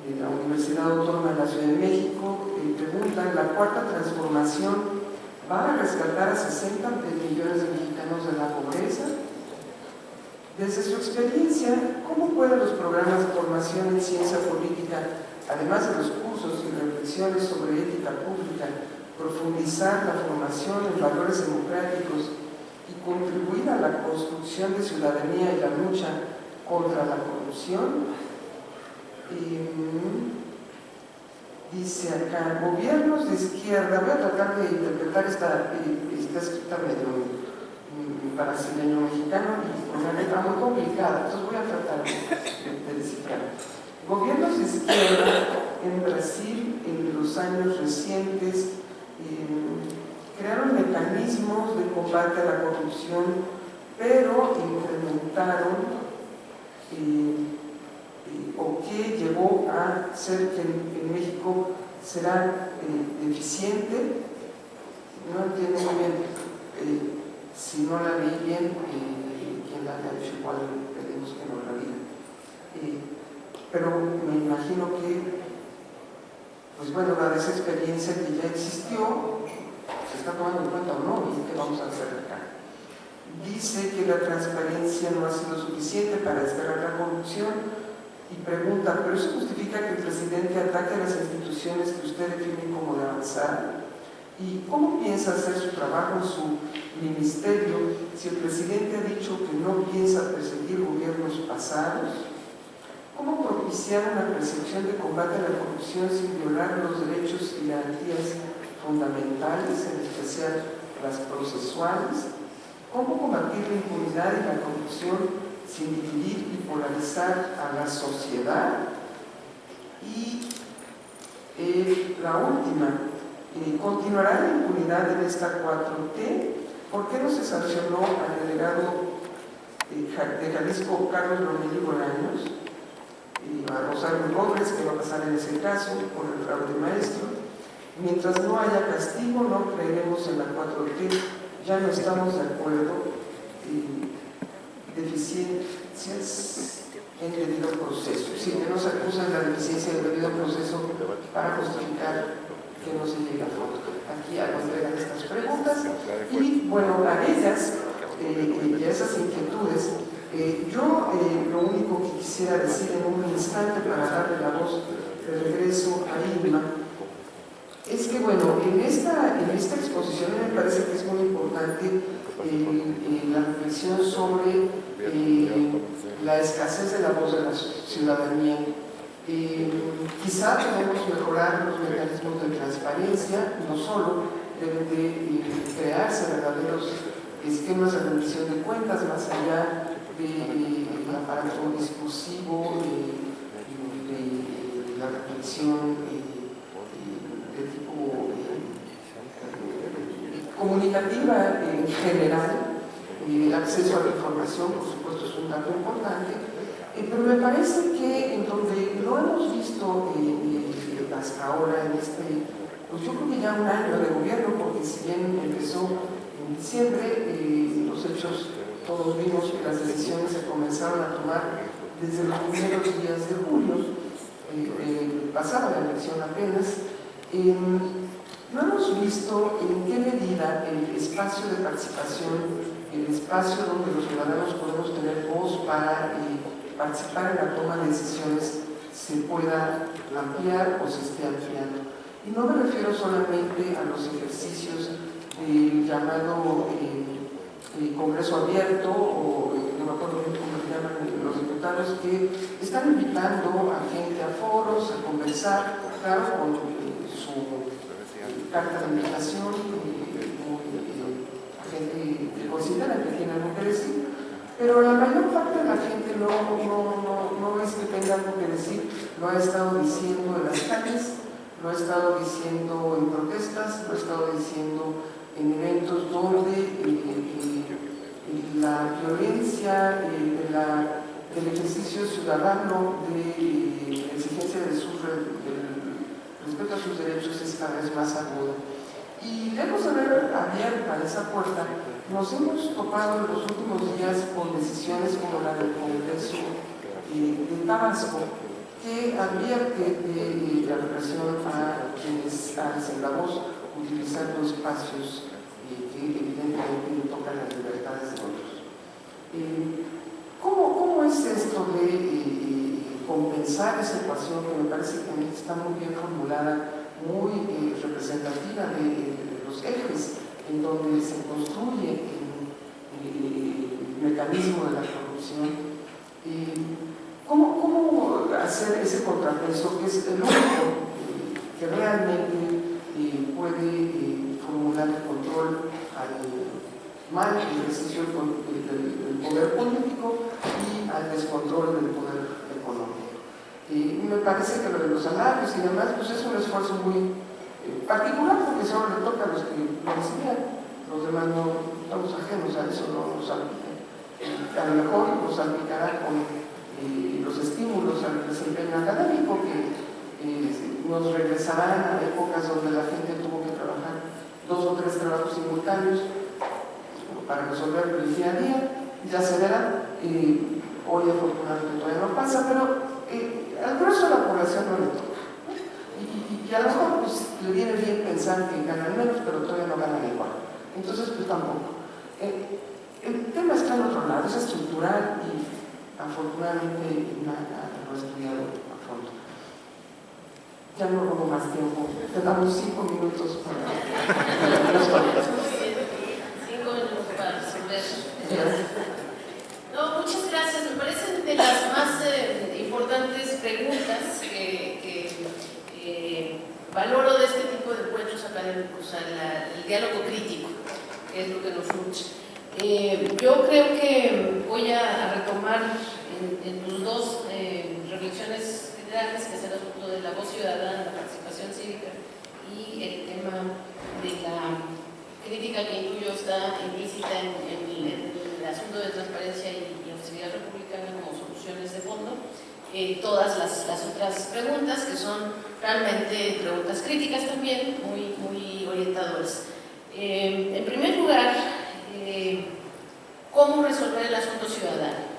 En la Universidad Autónoma de la Ciudad de México preguntan: ¿la cuarta transformación va a rescatar a 60 millones de mexicanos de la pobreza? Desde su experiencia, ¿cómo pueden los programas de formación en ciencia política, además de los cursos y reflexiones sobre ética pública, profundizar la formación en valores democráticos y contribuir a la construcción de ciudadanía y la lucha contra la corrupción? Dice acá, gobiernos de izquierda, voy a tratar de interpretar está escrita medio brasileño mexicano y una letra muy complicada, entonces voy a tratar de descifrar. Gobiernos de izquierda en Brasil en los años recientes crearon mecanismos de combate a la corrupción, pero implementaron o que llevó a ser que en México será deficiente. No entiendo muy bien, si no la leí bien, quien la haya hecho igual pedimos que no la diga. Pero me imagino que, pues bueno, dada esa experiencia que ya existió, se está tomando en cuenta o no, y qué vamos a hacer acá. Dice que la transparencia no ha sido suficiente para desterrar la corrupción y pregunta, ¿pero eso justifica que el presidente ataque a las instituciones que usted define como de avanzada? ¿Y cómo piensa hacer su trabajo en su ministerio si el presidente ha dicho que no piensa perseguir gobiernos pasados? ¿Cómo propiciar una percepción de combate a la corrupción sin violar los derechos y garantías fundamentales, en especial las procesuales? ¿Cómo combatir la impunidad y la corrupción sin dividir y polarizar a la sociedad. Y la última, ¿continuará la impunidad en esta 4T? ¿Por qué no se sancionó al delegado de Jalisco, Carlos Lomelí Bolaños, y a Rosario Robles, que va a pasar en ese caso por el fraude maestro? Mientras no haya castigo, no creeremos en la 4T. Ya no estamos de acuerdo. Deficiencias en debido proceso. Sí, que no se acusa de la deficiencia del debido proceso para justificar que no se llegue a fondo. Aquí hago entrega de estas preguntas y, bueno, a ellas y a esas inquietudes, yo lo único que quisiera decir en un instante para darle la voz de regreso a Irma es que, bueno, en esta exposición me parece que es muy importante la reflexión sobre la escasez de la voz de la ciudadanía. Quizá debemos mejorar los mecanismos de transparencia, no solo deben de crearse verdaderos esquemas de rendición de cuentas más allá del aparato discursivo, de la reflexión de tipo comunicativa en general. El acceso a la información, por supuesto, es un dato importante, pero me parece que en donde lo hemos visto hasta ahora en pues yo creo que ya un año de gobierno, porque si bien empezó en diciembre, los hechos, todos vimos que las decisiones se comenzaron a tomar desde los primeros días de julio, pasaba la elección apenas. No hemos visto en qué medida el espacio de participación, el espacio donde los ciudadanos podemos tener voz para participar en la toma de decisiones, se pueda ampliar o se esté ampliando. Y no me refiero solamente a los ejercicios del llamado Congreso Abierto, o no me acuerdo bien cómo se llaman los diputados, que están invitando a gente a foros, a conversar, claro, con su carta de invitación, a gente que considera que tiene algo que decir, pero la mayor parte de la gente no es que tenga algo que decir, lo ha estado diciendo en las calles, lo ha estado diciendo en protestas, lo ha estado diciendo en eventos donde la violencia del ejercicio ciudadano de exigencia del respeto a sus derechos es cada vez más aguda. Y lejos de haber abierta esa puerta, nos hemos topado en los últimos días con decisiones como la del Congreso de Tabasco, que advierte de la represión a quienes alcen la voz utilizando espacios que evidentemente tocan las libertades de otros. ¿Cómo es esto de compensar esa ecuación que me parece que está muy bien formulada, muy representativa de los ejes en donde se construye el mecanismo de la corrupción? ¿Cómo hacer ese contrapeso que es el único que realmente puede formular el control al mal ejercicio del poder político y al descontrol del poder económico? Me parece que lo de los salarios y demás pues es un esfuerzo muy particular, porque solo le toca a los que lo recibían, los demás no estamos ajenos a eso, no nos salpica. A lo mejor nos salpicará con los estímulos al desempeño académico, que nos regresarán a épocas donde la gente tuvo que trabajar 2 o 3 trabajos simultáneos para resolver el día a día. Ya se verá, hoy afortunadamente todavía no pasa, pero al grueso de la población no le toca. Y a lo mejor pues, le viene bien pensar que ganan menos, pero todavía no ganan igual. Entonces, pues tampoco. El tema está en otro lado, es estructural y afortunadamente nada lo he estudiado a fondo. Ya no robo más tiempo, te damos 5 minutos para los colegas. 5 minutos para resolver. No, muchas gracias. Me parecen de las más importantes preguntas que valoro de este tipo de encuentros académicos, el diálogo crítico, que es lo que nos urge. Yo creo que voy a retomar en tus dos reflexiones generales, que es el asunto de la voz ciudadana, la participación cívica y el tema de la crítica que intuyo está implícita en el asunto de transparencia y austeridad republicana como soluciones de fondo. Todas las otras preguntas, que son realmente preguntas críticas también, muy orientadoras. En primer lugar, ¿cómo resolver el asunto ciudadano?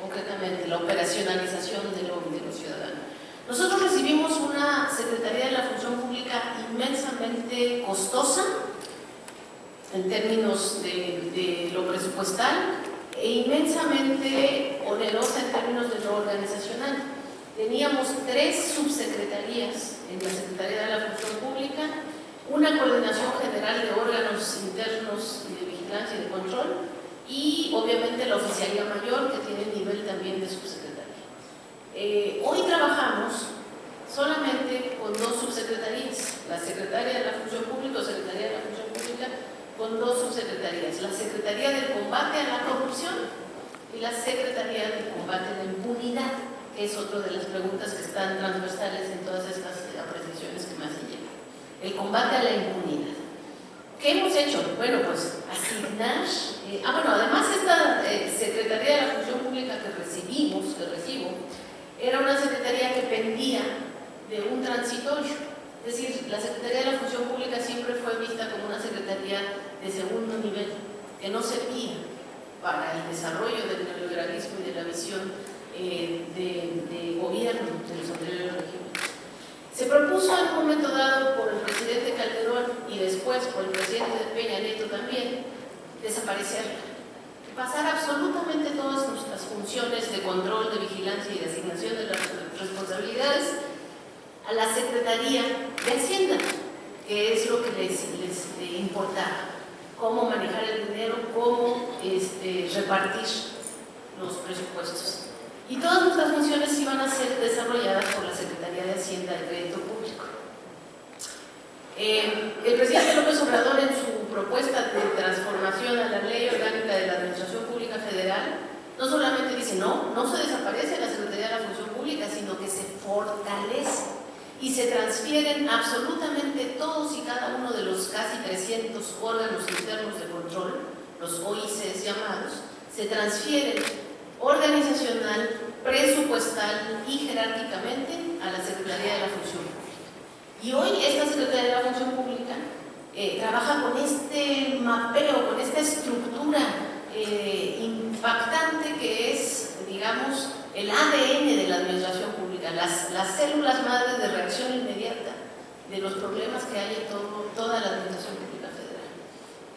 Concretamente, la operacionalización de lo ciudadano. Nosotros recibimos una Secretaría de la Función Pública inmensamente costosa en términos de lo presupuestal e inmensamente onerosa en términos de lo organizacional. Teníamos 3 subsecretarías en la Secretaría de la Función Pública, una coordinación general de órganos internos y de vigilancia y de control, y obviamente la Oficialía Mayor, que tiene nivel también de subsecretaría. Hoy trabajamos solamente con 2 subsecretarías, la Secretaría de la Función Pública o Secretaría de la Función Pública, con 2 subsecretarías, la Secretaría del Combate a la Corrupción y la Secretaría del Combate a la Impunidad, que es otra de las preguntas que están transversales en todas estas apreciaciones que me hacen llegar. El combate a la impunidad. ¿Qué hemos hecho? Bueno, pues asignar... además esta Secretaría de la Función Pública que recibo, era una secretaría que pendía de un transitorio. Es decir, la Secretaría de la Función Pública siempre fue vista como una secretaría de segundo nivel, que no servía para el desarrollo del neoliberalismo y de la visión de gobierno de los anteriores regímenes. Se propuso en un momento dado por el presidente Calderón y después por el presidente Peña Nieto también, desaparecerla, pasar absolutamente todas nuestras funciones de control, de vigilancia y de asignación de las responsabilidades a la Secretaría de Hacienda, que es lo que les importaba, cómo manejar el dinero, cómo repartir los presupuestos. Y todas nuestras funciones iban a ser desarrolladas por la Secretaría de Hacienda y Crédito Público. El presidente López Obrador, en su propuesta de transformación a la Ley Orgánica de la Administración Pública Federal, no solamente dice no se desaparece la Secretaría de la Función Pública, sino que se fortalece y se transfieren absolutamente todos y cada uno de los casi 300 órganos internos de control, los OICs llamados, se transfieren organizacional, presupuestal y jerárquicamente a la Secretaría de la Función Pública. Y hoy esta Secretaría de la Función Pública trabaja con este mapeo, con esta estructura impactante que es, digamos, el ADN de la administración pública, las células madres de reacción inmediata de los problemas que hay en toda la administración pública federal.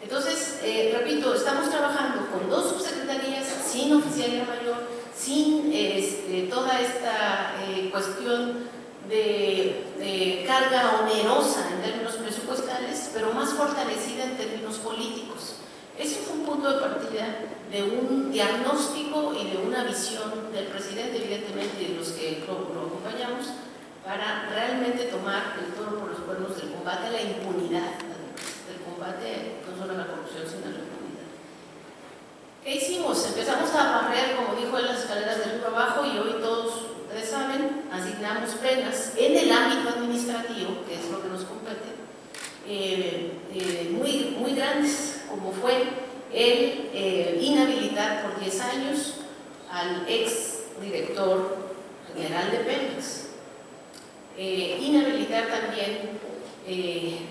Entonces, repito, estamos trabajando con 2 subsecretarías, sin oficialía mayor, sin toda esta cuestión de carga onerosa en términos presupuestales, pero más fortalecida en términos políticos. Ese fue un punto de partida de un diagnóstico y de una visión del presidente, evidentemente, y de los que lo acompañamos, para realmente tomar el toro por los cuernos del combate a la impunidad, del combate no solo a la corrupción, sino a la impunidad. ¿Qué hicimos? Empezamos a barrer, como dijo él, las escaleras de arriba abajo, y hoy todos ustedes saben, asignamos penas en el ámbito administrativo, que es lo que nos compete, muy grandes, como fue el inhabilitar por 10 años al ex director general de Pemex, inhabilitar también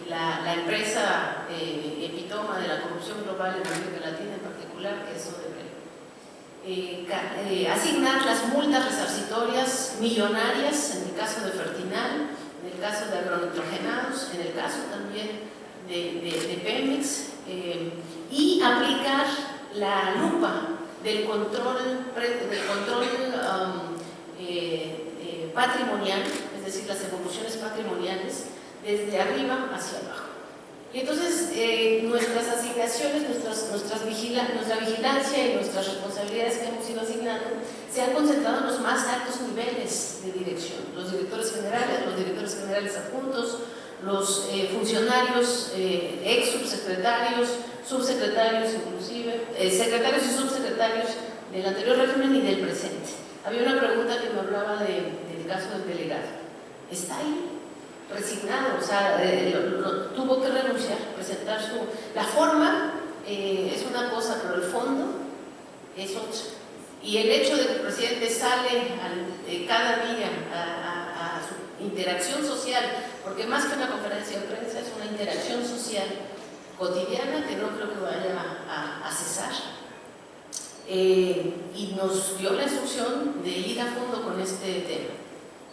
la empresa epítoma de la corrupción global en América Latina en particular, que es Odebrecht, asignar las multas resarcitorias millonarias en el caso de Fertinal, en el caso de agronitrogenados, en el caso también de Pemex, y aplicar la lupa del control patrimonial, es decir, las evoluciones patrimoniales, desde arriba hacia abajo. Y entonces nuestras asignaciones, nuestra vigilancia y nuestras responsabilidades que hemos ido asignando se han concentrado en los más altos niveles de dirección: los directores generales adjuntos, los funcionarios ex subsecretarios, subsecretarios inclusive, secretarios y subsecretarios del anterior régimen y del presente. Había una pregunta que me hablaba del caso del delegado. Está ahí, resignado, o sea, tuvo que renunciar, presentar su... La forma es una cosa, pero el fondo es otra. Y el hecho de que el presidente sale cada día a su interacción social, porque más que una conferencia de prensa es una interacción social cotidiana que no creo que vaya a cesar. Y nos dio la instrucción de ir a fondo con este tema.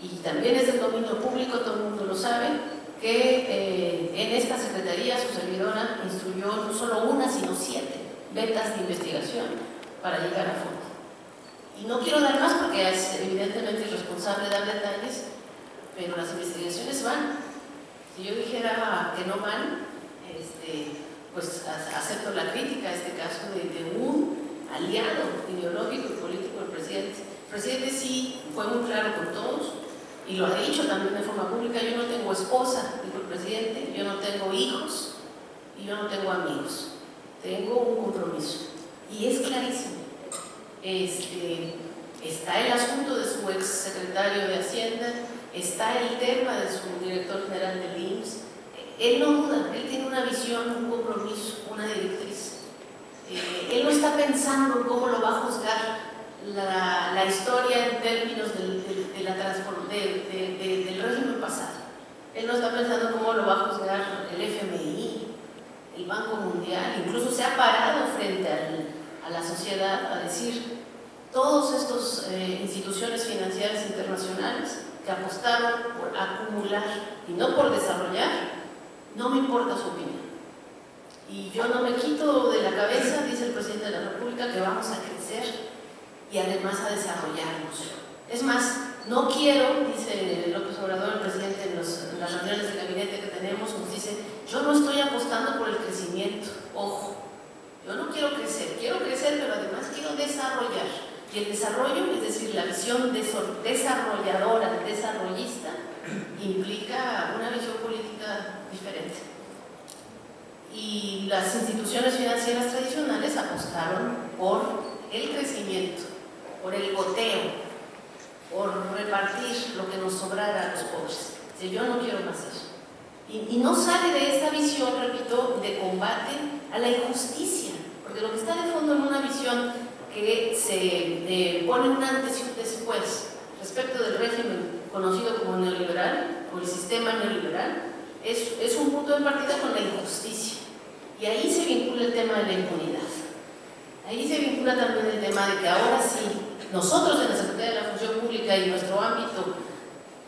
Y también es del dominio público, todo el mundo lo sabe, que en esta secretaría su servidora instruyó no solo una, sino 7 vetas de investigación para llegar a fondo. Y no quiero dar más porque es evidentemente irresponsable dar detalles, pero las investigaciones van. Si yo dijera que no van, pues acepto la crítica a este caso de un aliado ideológico y político del presidente. El presidente sí fue muy claro con todos y lo ha dicho también de forma pública: yo no tengo esposa, dijo el presidente, yo no tengo hijos y yo no tengo amigos, tengo un compromiso. Y es clarísimo. Está el asunto de su ex secretario de Hacienda, está el tema de su director general del IMSS. Él no duda, él tiene una visión, un compromiso, una directriz. Él no está pensando en cómo lo va a juzgar la historia en términos del régimen pasado. Él no está pensando cómo lo va a juzgar el FMI, el Banco Mundial. Incluso se ha parado frente a la sociedad a decir: todas estas instituciones financieras internacionales que apostaron por acumular y no por desarrollar, no me importa su opinión. Y yo no me quito de la cabeza, dice el presidente de la República, que vamos a crecer y además a desarrollarnos. Es más, no quiero, dice López Obrador, el presidente, en las reuniones de gabinete que tenemos, nos dice: yo no estoy apostando por el crecimiento, ojo, yo no quiero crecer, pero además quiero desarrollar. Y el desarrollo, es decir, la visión desarrolladora, desarrollista, implica una visión política diferente. Y las instituciones financieras tradicionales apostaron por el crecimiento, por el goteo, por repartir lo que nos sobrara a los pobres. O sea, yo no quiero más eso. Y no sale de esta visión, repito, de combate a la injusticia, porque lo que está de fondo en una visión que se pone un antes y un después respecto del régimen conocido como neoliberal, o el sistema neoliberal, es un punto de partida con la injusticia. Y ahí se vincula el tema de la impunidad. Ahí se vincula también el tema de que ahora sí, nosotros en la Secretaría de la Función Pública y nuestro ámbito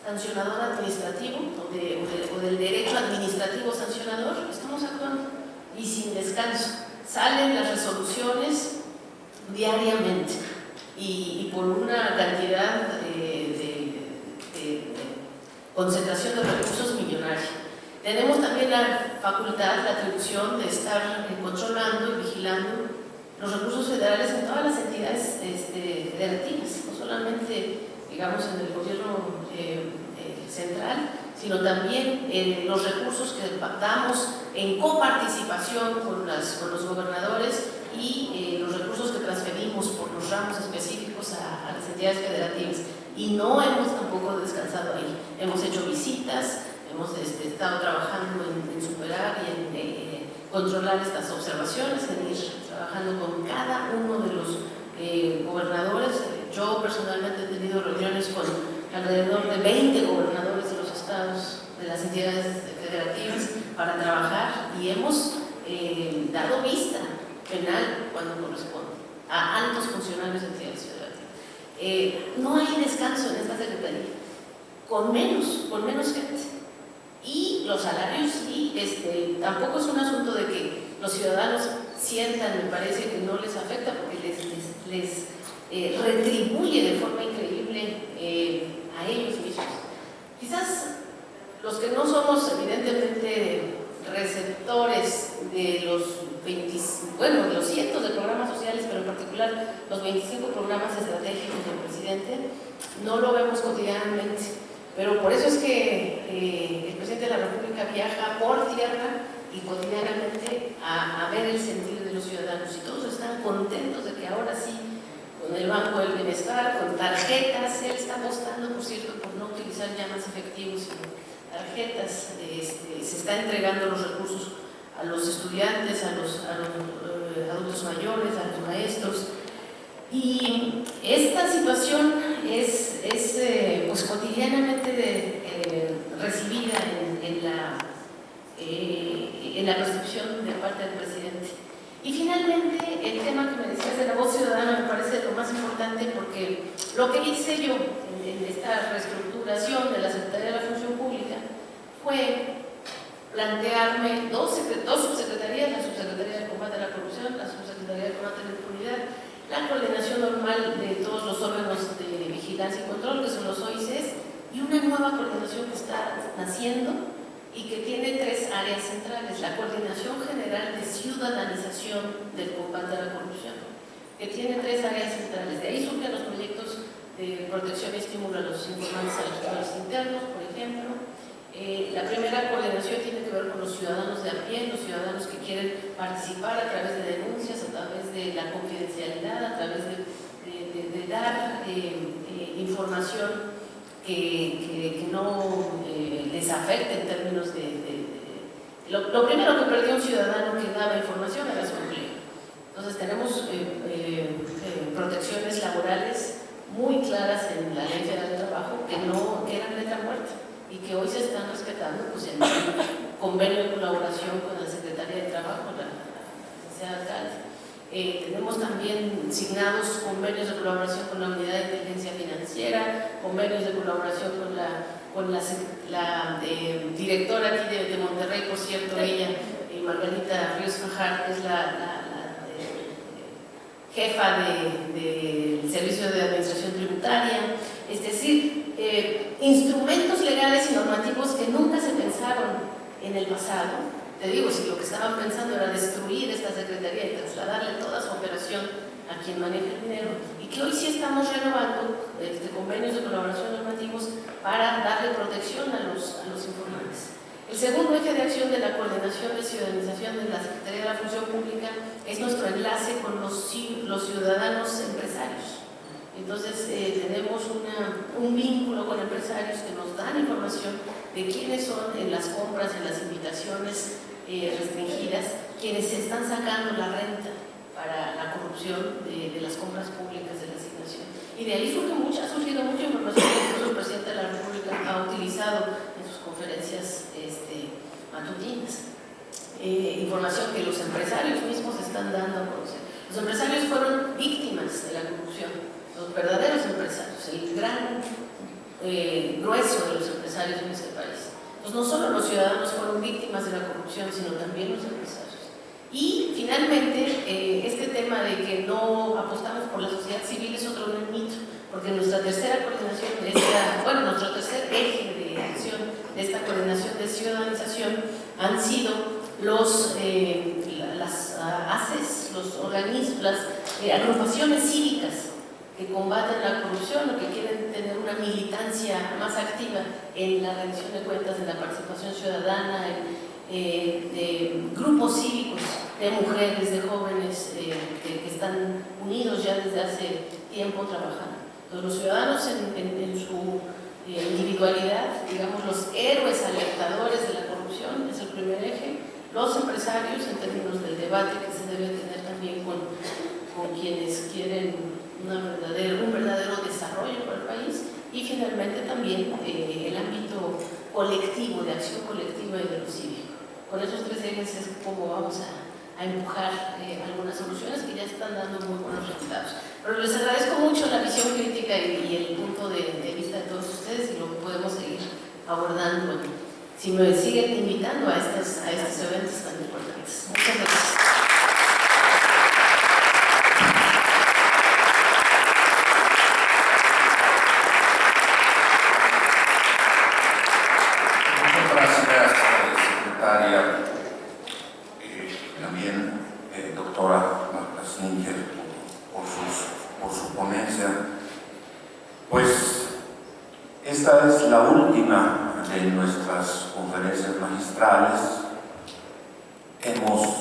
sancionador administrativo o del derecho administrativo sancionador, estamos actuando y sin descanso. Salen las resoluciones diariamente y por una cantidad de concentración de recursos millonarios. Tenemos también la facultad, la atribución de estar controlando y vigilando los recursos federales en todas las entidades federativas, no solamente, digamos, en el gobierno central, sino también los recursos que damos en coparticipación con los gobernadores y los recursos que transferimos por los ramos específicos a las entidades federativas. Y no hemos tampoco descansado ahí. Hemos hecho visitas, hemos estado trabajando en superar y en controlar estas observaciones, en ir trabajando con cada uno de los gobernadores. Yo personalmente he tenido reuniones con alrededor de 20 gobernadores de los estados, de las entidades federativas, para trabajar, y hemos dado vista penal cuando corresponde a altos funcionarios de entidades federativas. No hay descanso en esta secretaría, con menos gente. Y los salarios sí, tampoco es un asunto de que los ciudadanos sientan, me parece que no les afecta, porque les retribuye de forma increíble a ellos mismos. Quizás los que no somos evidentemente receptores de los de los cientos de programas sociales, pero en particular los 25 programas estratégicos del presidente, no lo vemos cotidianamente. Pero por eso es que el presidente de la República viaja por tierra, y cotidianamente a ver el sentir de los ciudadanos. Y todos están contentos de que ahora sí, con el Banco del Bienestar, con tarjetas, él está apostando, por cierto, por no utilizar ya más efectivos, sino tarjetas, se está entregando los recursos a los estudiantes, a los adultos mayores, a los maestros. Y esta situación es pues cotidianamente recibida en la percepción de parte del presidente. Y finalmente, el tema que me decías de la voz ciudadana me parece lo más importante, porque lo que hice yo en esta reestructuración de la Secretaría de la Función Pública fue plantearme dos subsecretarías, la Subsecretaría de Combate a la Corrupción, la Subsecretaría de Combate a la Impunidad, la coordinación normal de todos los órganos de vigilancia y control, que son los OICs, y una nueva coordinación que está naciendo y que tiene tres áreas centrales: la Coordinación General de Ciudadanización del Combate a la Corrupción, que tiene tres áreas centrales. De ahí surgen los proyectos de protección y estímulo a los informantes a los internos, por ejemplo. La primera coordinación tiene que ver con los ciudadanos de a pie, los ciudadanos que quieren participar a través de denuncias, a través de la confidencialidad, a través de dar información que no les afecte en términos lo primero que perdió un ciudadano que daba información era su empleo. Entonces tenemos protecciones laborales muy claras en la Ley Federal del Trabajo que eran letra muerta y que hoy se están respetando, pues, en el convenio de colaboración con la Secretaría de Trabajo, la licenciada alcalde. Tenemos también signados convenios de colaboración con la Unidad de Inteligencia Financiera, convenios de colaboración con la directora aquí de Monterrey, por cierto, ella, Margarita Ríos Fajar, que es la jefa del Servicio de Administración Tributaria. Es decir, instrumentos legales y normativos que nunca se pensaron en el pasado. Te digo, si lo que estaban pensando era destruir esta secretaría y trasladarle toda su operación a quien maneja el dinero, y que hoy sí estamos renovando convenios de colaboración normativos para darle protección a los informantes. El segundo eje de acción de la coordinación de ciudadanización de la Secretaría de la Función Pública es nuestro enlace con los ciudadanos empresarios. Entonces tenemos un vínculo con empresarios que nos dan información de quiénes son en las compras, en las invitaciones restringidas, quienes se están sacando la renta para la corrupción de las compras públicas de la asignación. Y de ahí ha surgido mucha información que incluso el presidente de la República ha utilizado en sus conferencias matutinas. Información que los empresarios mismos están dando a conocer. Los empresarios fueron víctimas de la corrupción, los verdaderos empresarios, el gran grueso de los empresarios en este país. Pues no solo los ciudadanos fueron víctimas de la corrupción, sino también los empresarios. Y finalmente, este tema de que no apostamos por la sociedad civil es otro gran mito, porque nuestra tercera coordinación nuestro tercer eje de acción de esta coordinación de ciudadanización han sido las ACES, los organismos, las agrupaciones cívicas que combaten la corrupción o que quieren tener una militancia más activa en la rendición de cuentas, en la participación ciudadana, de grupos cívicos, de mujeres, de jóvenes que están unidos ya desde hace tiempo trabajando. Entonces, los ciudadanos en su individualidad, digamos, los héroes alertadores de la corrupción es el primer eje. Los empresarios, en términos del debate que se debe tener también con quienes quieren un verdadero desarrollo para el país, y finalmente también el ámbito colectivo, de acción colectiva y de lo cívico. Con esos tres ejes es como vamos a empujar algunas soluciones que ya están dando muy buenos resultados. Pero les agradezco mucho la visión crítica y el punto de vista de todos ustedes, y lo podemos seguir abordando si me siguen invitando a estos eventos tan importantes. Muchas gracias. También, doctora Marta Singer, por su ponencia. Pues esta es la última de nuestras conferencias magistrales hemos